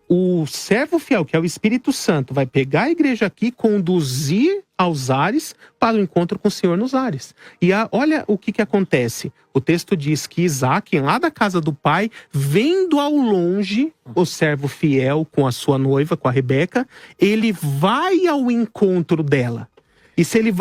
O servo fiel, que é o Espírito Santo, vai pegar a igreja aqui, conduzir aos ares para o encontro com o Senhor nos ares. E olha o que acontece. O texto diz que Isaac, lá da casa do pai, vendo ao longe o servo fiel com a sua noiva, com a Rebeca, ele vai ao encontro dela.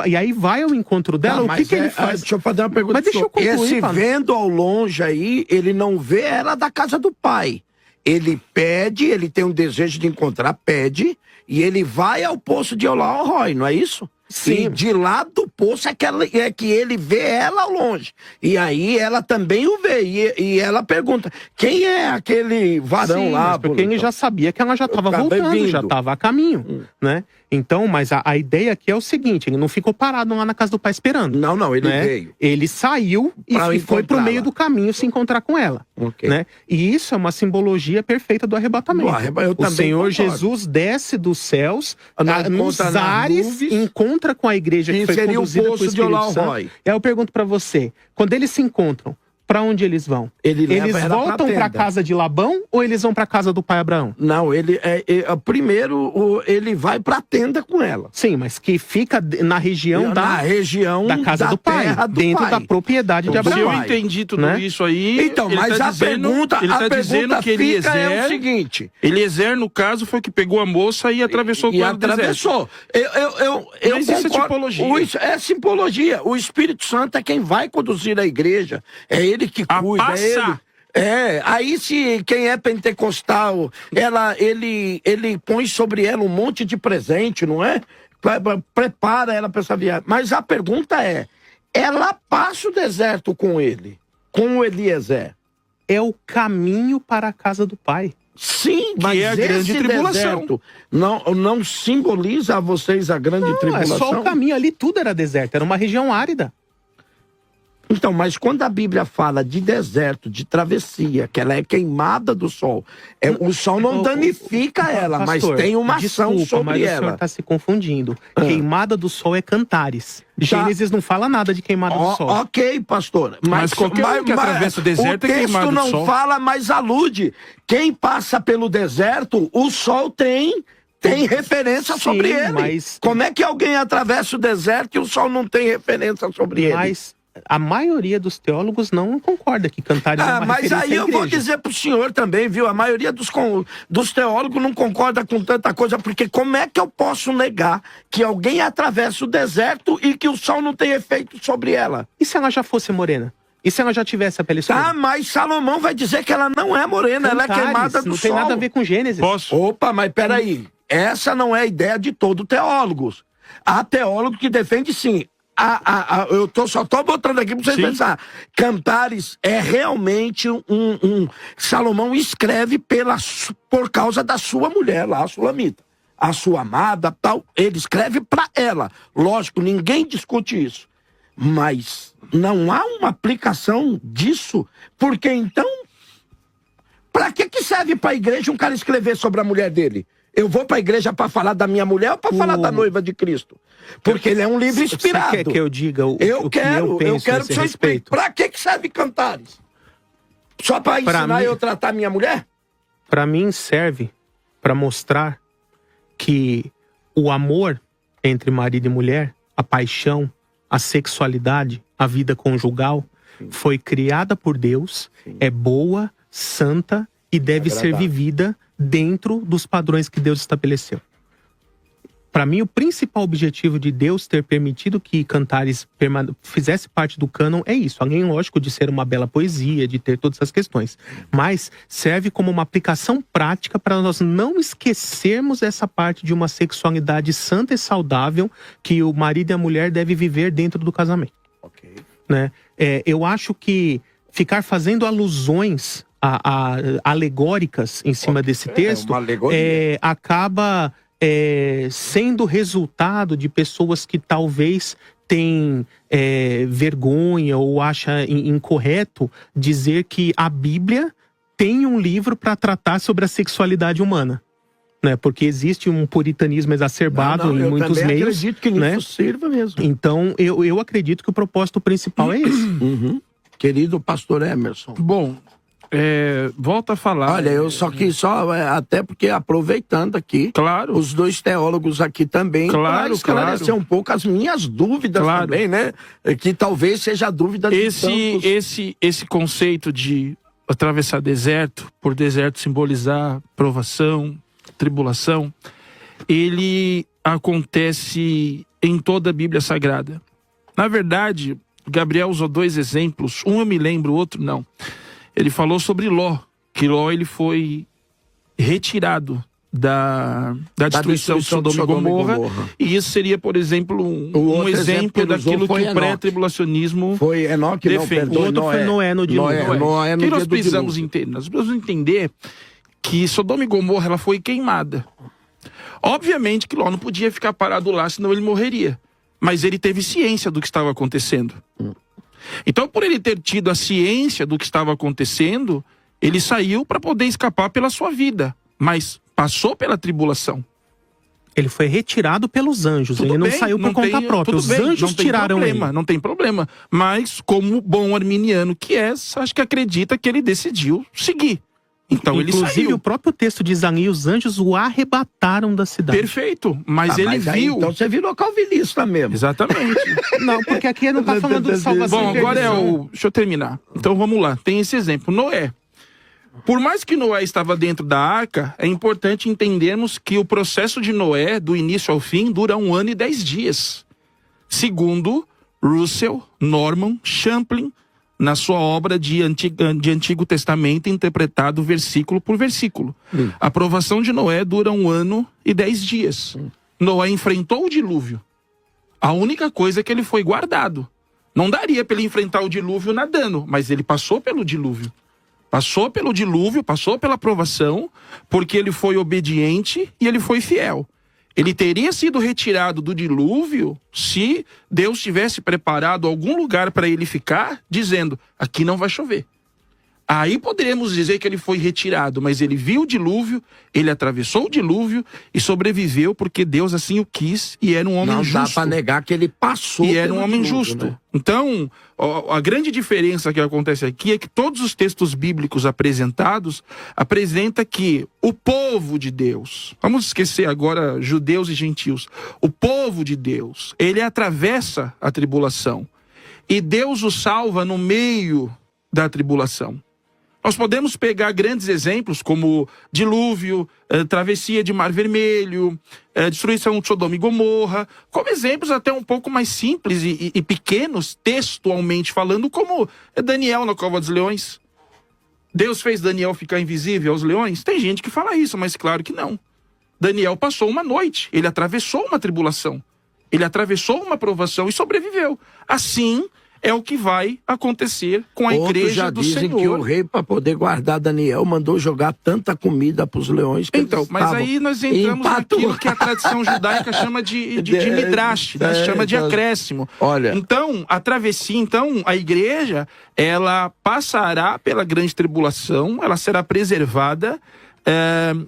E aí vai ao encontro dela, o que ele faz? Deixa eu fazer uma pergunta. Mas deixa eu concluir, esse Paulo. vendo ao longe aí, ele não vê ela da casa do pai. Ele pede, ele tem um desejo de encontrar, pede, e ele vai ao poço de Olá-Roy, não é isso? Sim. E de lá do poço é que ele vê ela ao longe. E aí ela também o vê. E ela pergunta, quem é aquele varão lá? Mas porque ele já sabia que ela já estava voltando, já estava a caminho, né? Então, mas a ideia aqui é o seguinte, ele não ficou parado lá na casa do pai esperando. Não, ele né? veio. Ele saiu e foi pro meio do caminho se encontrar com ela. Okay. Né? E isso é uma simbologia perfeita do arrebatamento. O Senhor Jesus desce dos céus, nos ares, encontra com a igreja que foi conduzida pelo Espírito Santo. Eu pergunto para você, quando eles se encontram, para onde eles vão? Eles voltam para a casa de Labão ou eles vão para a casa do pai Abraão? Não, primeiro ele vai para a tenda com ela. Sim, mas que fica na região da casa do pai, dentro da propriedade de Abraão. Se eu entendi tudo isso aí... Então, mas a pergunta que Eliezer é o seguinte... Eliezer, no caso, foi que pegou a moça e atravessou com ela do deserto. Atravessou. Mas isso é simbologia. É simbologia. O Espírito Santo é quem vai conduzir a igreja. É ele que cuida, aí se quem é pentecostal, ele põe sobre ela um monte de presente, não é? Prepara ela para essa viagem. Mas a pergunta é, ela passa o deserto com ele, com o Eliezer? É o caminho para a casa do pai. Sim, mas é a grande tribulação. Não simboliza a vocês a grande tribulação? É só o caminho ali, tudo era deserto, era uma região árida. Então, mas quando a Bíblia fala de deserto, de travessia, que ela é queimada do sol, o sol não danifica ela, pastor, mas tem uma ação sobre mas ela. O senhor está se confundindo. Queimada do sol é Cantares. Gênesis não fala nada de queimada do sol. Ok, pastor. Mas qualquer um que atravessa o deserto é queimado do sol. O texto não fala, mas alude. Quem passa pelo deserto, o sol tem referência sobre ele. Mas... Como é que alguém atravessa o deserto e o sol não tem referência sobre ele? Mas a maioria dos teólogos não concorda que Cantares é uma referência à igreja. Mas aí eu vou dizer pro senhor também, viu? A maioria dos teólogos não concorda com tanta coisa, porque como é que eu posso negar que alguém atravessa o deserto e que o sol não tem efeito sobre ela? E se ela já fosse morena? E se ela já tivesse a pele escura? Mas Salomão vai dizer que ela não é morena, Cantares, ela é queimada do sol. Não tem nada a ver com Gênesis. Opa, mas peraí. Essa não é a ideia de todo teólogo. Há teólogo que defende sim. Só tô botando aqui pra vocês pensar. Cantares é realmente Salomão escreve por causa da sua mulher lá, a Sulamita. A sua amada, tal. Ele escreve pra ela. Lógico, ninguém discute isso. Mas não há uma aplicação disso, porque então, pra que serve pra igreja um cara escrever sobre a mulher dele? Eu vou pra igreja pra falar da minha mulher ou pra falar da noiva de Cristo? Porque ele é um livro inspirado. Você quer que eu diga o eu que eu penso que o senhor explique. Pra que serve Cantares? Só pra ensinar eu tratar minha mulher? Pra mim serve pra mostrar que o amor entre marido e mulher, a paixão, a sexualidade, a vida conjugal, foi criada por Deus, é boa, santa e deve ser vivida dentro dos padrões que Deus estabeleceu. Para mim, o principal objetivo de Deus ter permitido que Cantares fizesse parte do cânon é isso. Além, lógico, de ser uma bela poesia, de ter todas essas questões. Mas serve como uma aplicação prática para nós não esquecermos essa parte de uma sexualidade santa e saudável que o marido e a mulher devem viver dentro do casamento. Okay. Né? Eu acho que ficar fazendo alusões alegóricas em cima desse texto acaba sendo resultado de pessoas que talvez têm vergonha ou acham incorreto dizer que a Bíblia tem um livro para tratar sobre a sexualidade humana. Né? Porque existe um puritanismo exacerbado em muitos meios. Eu acredito que isso sirva mesmo. Então, eu acredito que o propósito principal é esse. Querido pastor Emerson. Bom, volta a falar. Olha, eu só quis até porque aproveitando aqui, Claro. os dois teólogos aqui também, Claro, para esclarecer um pouco as minhas dúvidas também, né? Que talvez seja a dúvida de tantos. Esse conceito de atravessar deserto, por deserto simbolizar provação, tribulação, ele acontece em toda a Bíblia Sagrada. Na verdade, Gabriel usou 2 exemplos, um eu me lembro, o outro não. Ele falou sobre Ló, que Ló ele foi retirado da destruição de Sodoma e Gomorra, e isso seria, por exemplo, um exemplo daquilo que o pré-tribulacionismo foi Enoque, defende. O outro foi Noé no dilúvio. Noé no que dia nós do precisamos dilúvio. entender? Nós precisamos entender que Sodoma e Gomorra ela foi queimada. Obviamente que Ló não podia ficar parado lá, senão ele morreria. Mas ele teve ciência do que estava acontecendo. Então, por ele ter tido a ciência do que estava acontecendo, ele saiu para poder escapar pela sua vida. Mas passou pela tribulação. Ele foi retirado pelos anjos, ele não saiu por conta própria. Os anjos tiraram ele. Não tem problema. Mas, como bom arminiano que é, acho que acredita que ele decidiu seguir. Então ele saiu. Inclusive, o próprio texto diz ali, os anjos o arrebataram da cidade. Perfeito, mas ele mas aí, viu... então você virou calvinista mesmo. Exatamente. Não, porque aqui não está falando de salvação. Bom, agora deixa eu terminar. Então vamos lá, tem esse exemplo. Noé. Por mais que Noé estava dentro da arca, é importante entendermos que o processo de Noé, do início ao fim, dura 1 ano e 10 dias. Segundo Russell Norman Champlin, na sua obra de Antigo Testamento, interpretado versículo por versículo. A aprovação de Noé dura 1 ano e 10 dias. Noé enfrentou o dilúvio. A única coisa é que ele foi guardado. Não daria para ele enfrentar o dilúvio nadando, mas ele passou pelo dilúvio. Passou pelo dilúvio, passou pela aprovação, porque ele foi obediente e ele foi fiel. Ele teria sido retirado do dilúvio se Deus tivesse preparado algum lugar para ele ficar, dizendo, aqui não vai chover. Aí poderíamos dizer que ele foi retirado, mas ele viu o dilúvio, ele atravessou o dilúvio e sobreviveu porque Deus assim o quis e era um homem justo. Não dá para negar que ele passou. E era um homem dilúvio, justo. né? Então, a grande diferença que acontece aqui é que todos os textos bíblicos apresentados apresentam que o povo de Deus, vamos esquecer agora judeus e gentios, o povo de Deus, ele atravessa a tribulação e Deus o salva no meio da tribulação. Nós podemos pegar grandes exemplos como dilúvio, travessia de Mar Vermelho, destruição de Sodoma e Gomorra, como exemplos até um pouco mais simples e pequenos, textualmente falando, como Daniel na Cova dos Leões. Deus fez Daniel ficar invisível aos leões? Tem gente que fala isso, mas claro que não. Daniel passou uma noite, ele atravessou uma tribulação, ele atravessou uma provação e sobreviveu. Assim é o que vai acontecer com a igreja do Senhor. Já dizem que o rei, para poder guardar Daniel, mandou jogar tanta comida para os leões que então, mas aí nós entramos naquilo que a tradição judaica chama de midrash, né? Chama de acréscimo. Olha, então, a travessia, a igreja, ela passará pela grande tribulação, ela será preservada.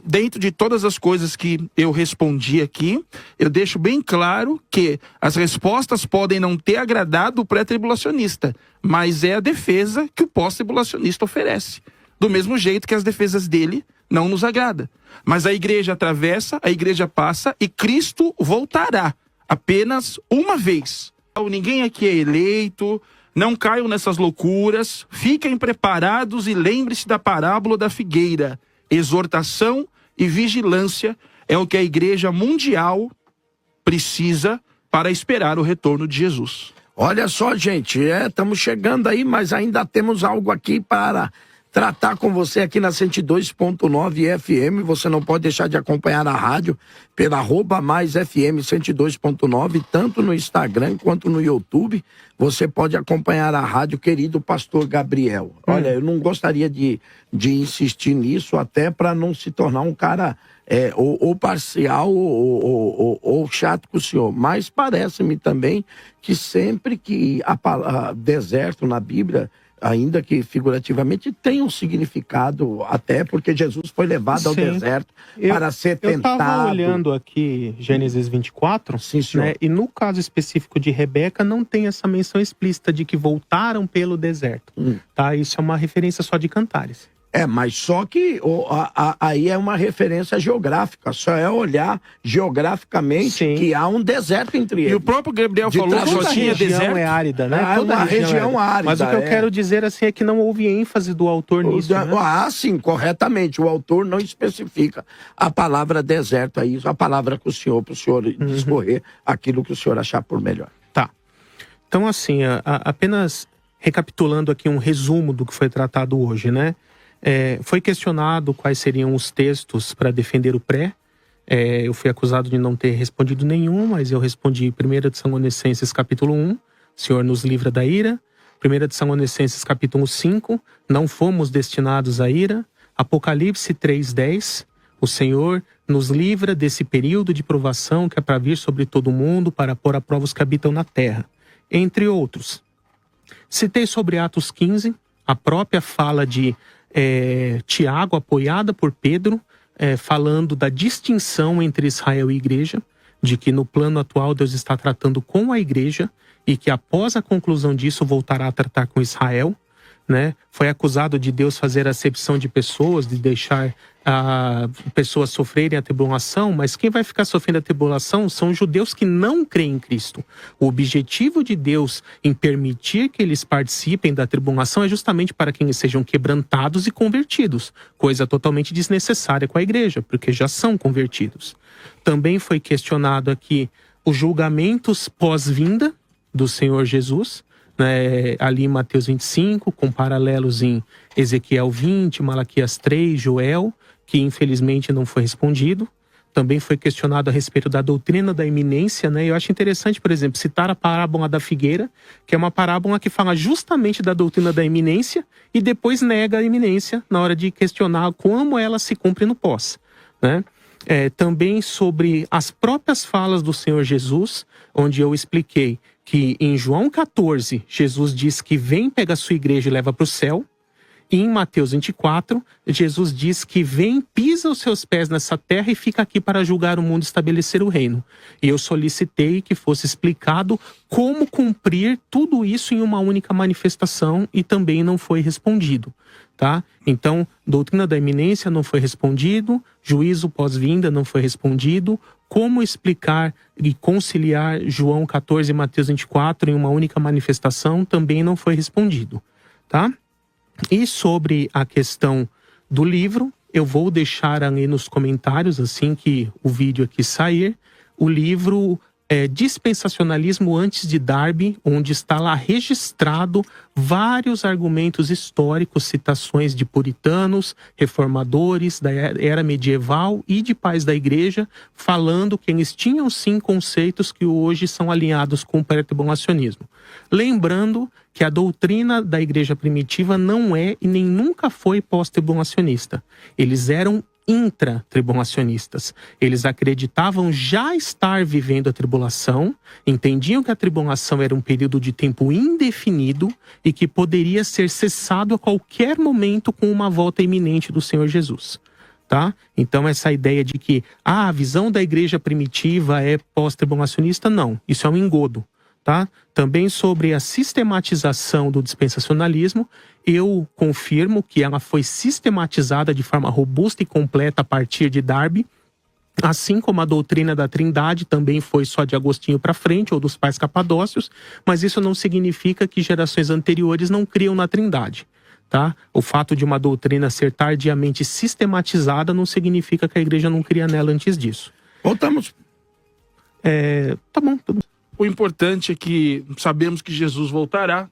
Dentro de todas as coisas que eu respondi aqui, eu deixo bem claro que as respostas podem não ter agradado o pré-tribulacionista, mas é a defesa que o pós-tribulacionista oferece. Do mesmo jeito que as defesas dele não nos agradam. Mas a igreja atravessa, a igreja passa e Cristo voltará apenas uma vez. Ninguém aqui é eleito, não caiam nessas loucuras, fiquem preparados e lembre-se da parábola da figueira. Exortação e vigilância é o que a igreja mundial precisa para esperar o retorno de Jesus. Olha só, gente, estamos chegando aí, mas ainda temos algo aqui para tratar com você aqui na 102.9 FM. Você não pode deixar de acompanhar a rádio pela @maisfm 102.9, tanto no Instagram quanto no YouTube. Você pode acompanhar a rádio, querido pastor Gabriel. Olha, eu não gostaria de insistir nisso, até para não se tornar um cara ou parcial ou chato com o senhor. Mas parece-me também que sempre que há deserto na Bíblia, ainda que figurativamente, tem um significado, até porque Jesus foi levado ao deserto para ser tentado. Eu estava olhando aqui Gênesis 24, sim, senhor. Né, e no caso específico de Rebeca, não tem essa menção explícita de que voltaram pelo deserto. Tá? Isso é uma referência só de Cantares. Mas só que aí é uma referência geográfica. Só é olhar geograficamente Sim. que há um deserto entre eles. E o próprio Gabriel De falou que tradução. só tinha região deserto. é árida, né? É Toda uma região árida. Mas o que eu quero dizer assim é que não houve ênfase do autor nisso, né? Sim, corretamente. O autor não especifica a palavra deserto aí, a palavra com o senhor, para o senhor discorrer aquilo que o senhor achar por melhor. Tá. Então, assim, apenas recapitulando aqui um resumo do que foi tratado hoje, né? Foi questionado quais seriam os textos para defender o pré. Eu fui acusado de não ter respondido nenhum, mas eu respondi 1 Tessalonicenses capítulo 1, o Senhor nos livra da ira. 1 Tessalonicenses capítulo 5, não fomos destinados à ira. Apocalipse 3:10, o Senhor nos livra desse período de provação que é para vir sobre todo mundo, para pôr a prova os que habitam na terra, entre outros. Citei sobre Atos 15, a própria fala de Tiago, apoiada por Pedro, falando da distinção entre Israel e igreja, de que no plano atual Deus está tratando com a igreja e que após a conclusão disso voltará a tratar com Israel, né? Foi acusado de Deus fazer acepção de pessoas, de deixar pessoas sofrerem a tribulação, mas quem vai ficar sofrendo a tribulação são os judeus que não creem em Cristo. O objetivo de Deus em permitir que eles participem da tribulação é justamente para que eles sejam quebrantados e convertidos, coisa totalmente desnecessária com a igreja, porque já são convertidos. Também foi questionado aqui os julgamentos pós-vinda do Senhor Jesus, ali em Mateus 25, com paralelos em Ezequiel 20, Malaquias 3, Joel, que infelizmente não foi respondido. Também foi questionado a respeito da doutrina da iminência, né? Eu acho interessante, por exemplo, citar a parábola da figueira, que é uma parábola que fala justamente da doutrina da iminência e depois nega a iminência na hora de questionar como ela se cumpre no pós, né? Também sobre as próprias falas do Senhor Jesus, onde eu expliquei que em João 14, Jesus diz que vem, pega a sua igreja e leva para o céu. E em Mateus 24, Jesus diz que vem, pisa os seus pés nessa terra e fica aqui para julgar o mundo e estabelecer o reino. E eu solicitei que fosse explicado como cumprir tudo isso em uma única manifestação e também não foi respondido. Tá? Então, doutrina da iminência não foi respondido, juízo pós-vinda não foi respondido, como explicar e conciliar João 14 e Mateus 24 em uma única manifestação também não foi respondido, tá? E sobre a questão do livro, eu vou deixar ali nos comentários, assim que o vídeo aqui sair, o livro Dispensacionalismo antes de Darby, onde está lá registrado vários argumentos históricos, citações de puritanos, reformadores da era medieval e de pais da igreja, falando que eles tinham sim conceitos que hoje são alinhados com o pré-tribulacionismo. Lembrando que a doutrina da igreja primitiva não é e nem nunca foi pós-tribulacionista. Eles eram intra-tribulacionistas. Eles acreditavam já estar vivendo a tribulação, entendiam que a tribulação era um período de tempo indefinido e que poderia ser cessado a qualquer momento com uma volta iminente do Senhor Jesus. Tá? Então essa ideia de que a visão da igreja primitiva é pós-tribulacionista, não. Isso é um engodo. Tá? Também sobre a sistematização do dispensacionalismo, eu confirmo que ela foi sistematizada de forma robusta e completa a partir de Darby, assim como a doutrina da Trindade também foi só de Agostinho para frente, ou dos pais capadócios, mas isso não significa que gerações anteriores não criam na Trindade. Tá? O fato de uma doutrina ser tardiamente sistematizada não significa que a igreja não cria nela antes disso. Voltamos. Tá bom, tudo bem. O importante é que sabemos que Jesus voltará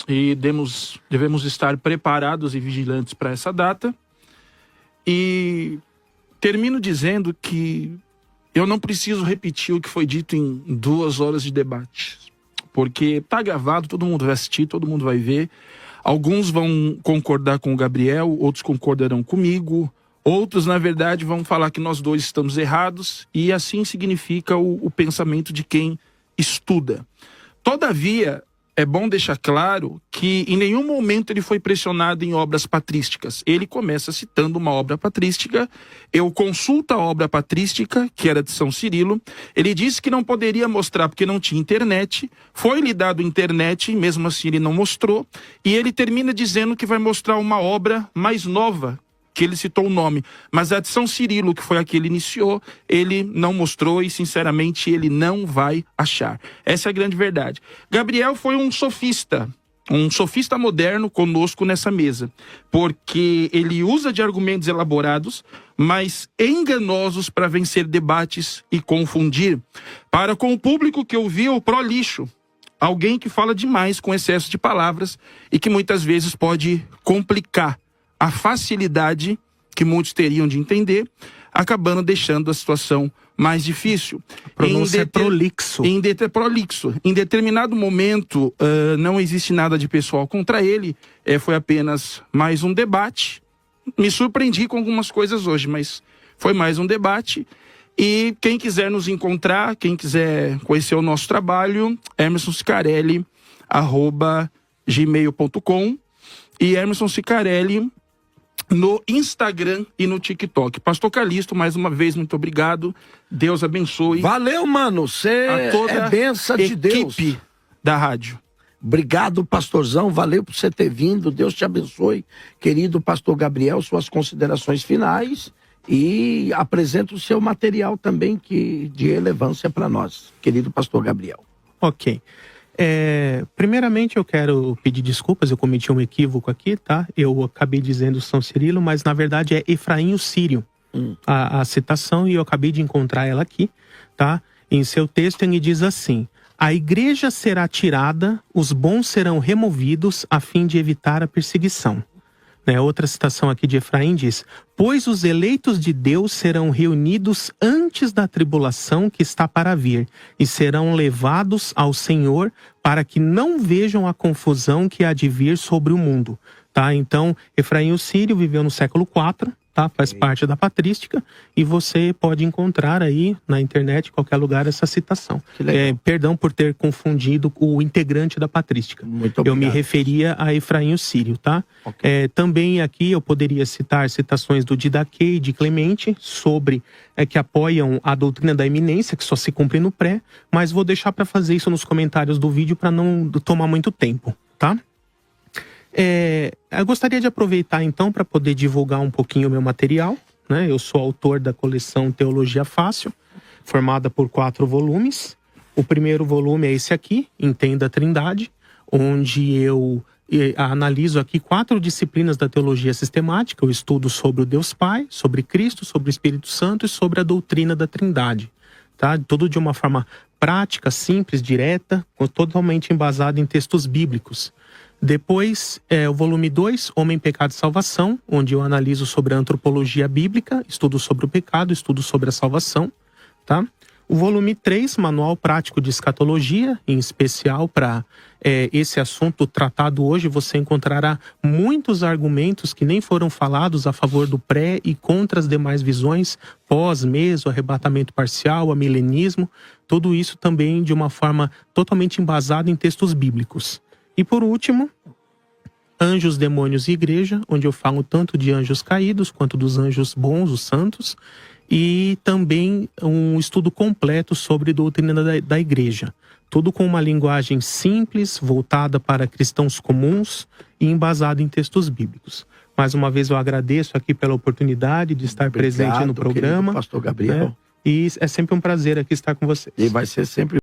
e devemos estar preparados e vigilantes para essa data. E termino dizendo que eu não preciso repetir o que foi dito em 2 horas de debate, porque está gravado, todo mundo vai assistir, todo mundo vai ver. Alguns vão concordar com o Gabriel, outros concordarão comigo, outros, na verdade, vão falar que nós dois estamos errados, e assim significa o pensamento de quem estuda. Todavia, é bom deixar claro que em nenhum momento ele foi pressionado em obras patrísticas. Ele começa citando uma obra patrística, eu consulto a obra patrística, que era de São Cirilo, ele disse que não poderia mostrar porque não tinha internet, foi-lhe dado internet, mesmo assim ele não mostrou, e ele termina dizendo que vai mostrar uma obra mais nova, que ele citou o nome, mas a de São Cirilo, que foi a que ele iniciou, ele não mostrou e, sinceramente, ele não vai achar. Essa é a grande verdade. Gabriel foi um sofista moderno conosco nessa mesa, porque ele usa de argumentos elaborados, mas enganosos para vencer debates e confundir. Para com o público que ouvia o pró-lixo, alguém que fala demais com excesso de palavras e que muitas vezes pode complicar a facilidade que muitos teriam de entender, acabando deixando a situação mais difícil. A pronúncia é prolixo. Prolixo. Em determinado momento, não existe nada de pessoal contra ele, foi apenas mais um debate. Me surpreendi com algumas coisas hoje, mas foi mais um debate. E quem quiser nos encontrar, quem quiser conhecer o nosso trabalho, emersonsicarelli@gmail.com e Emerson Sicarelli no Instagram e no TikTok. Pastor Calixto, mais uma vez, muito obrigado. Deus abençoe. Valeu, mano. Você é benção de Deus. Equipe da rádio. Obrigado, pastorzão. Valeu por você ter vindo. Deus te abençoe. Querido pastor Gabriel, suas considerações finais e apresenta o seu material também de relevância para nós. Querido pastor Gabriel. Ok. Primeiramente eu quero pedir desculpas, eu cometi um equívoco aqui, tá? Eu acabei dizendo São Cirilo, mas na verdade é Efraim o Sírio, a citação, e eu acabei de encontrar ela aqui, tá? Em seu texto ele diz assim: a igreja será tirada, os bons serão removidos a fim de evitar a perseguição. Outra citação aqui de Efraim diz: pois os eleitos de Deus serão reunidos antes da tribulação que está para vir, e serão levados ao Senhor para que não vejam a confusão que há de vir sobre o mundo. Tá? Então, Efraim o Sírio viveu no século IV, tá? Faz parte da patrística, e você pode encontrar aí na internet, em qualquer lugar, essa citação. Perdão por ter confundido o integrante da patrística. Muito obrigado. Eu me referia a Efraim o Sírio, tá? Okay. Também aqui eu poderia citar citações do Didaquê e de Clemente sobre que apoiam a doutrina da eminência, que só se cumpre no pré, mas vou deixar para fazer isso nos comentários do vídeo para não tomar muito tempo, tá? Eu gostaria de aproveitar então para poder divulgar um pouquinho o meu material, né? Eu sou autor da coleção Teologia Fácil, formada por 4 volumes. O primeiro volume é esse aqui, Entenda a Trindade, onde eu analiso aqui 4 disciplinas da teologia sistemática. Eu estudo sobre o Deus Pai, sobre Cristo, sobre o Espírito Santo e sobre a doutrina da Trindade, tá? Tudo de uma forma prática, simples, direta, totalmente embasado em textos bíblicos. Depois, o volume 2, Homem, Pecado e Salvação, onde eu analiso sobre a antropologia bíblica, estudo sobre o pecado, estudo sobre a salvação, tá? O volume 3, Manual Prático de Escatologia, em especial para esse assunto tratado hoje, você encontrará muitos argumentos que nem foram falados a favor do pré e contra as demais visões, pós-meso, arrebatamento parcial, amilenismo, tudo isso também de uma forma totalmente embasada em textos bíblicos. E por último, Anjos, Demônios e Igreja, onde eu falo tanto de anjos caídos quanto dos anjos bons, os santos, e também um estudo completo sobre doutrina da igreja. Tudo com uma linguagem simples, voltada para cristãos comuns e embasado em textos bíblicos. Mais uma vez eu agradeço aqui pela oportunidade de estar presente no programa. Pastor Gabriel. E é sempre um prazer aqui estar com vocês. E vai ser sempre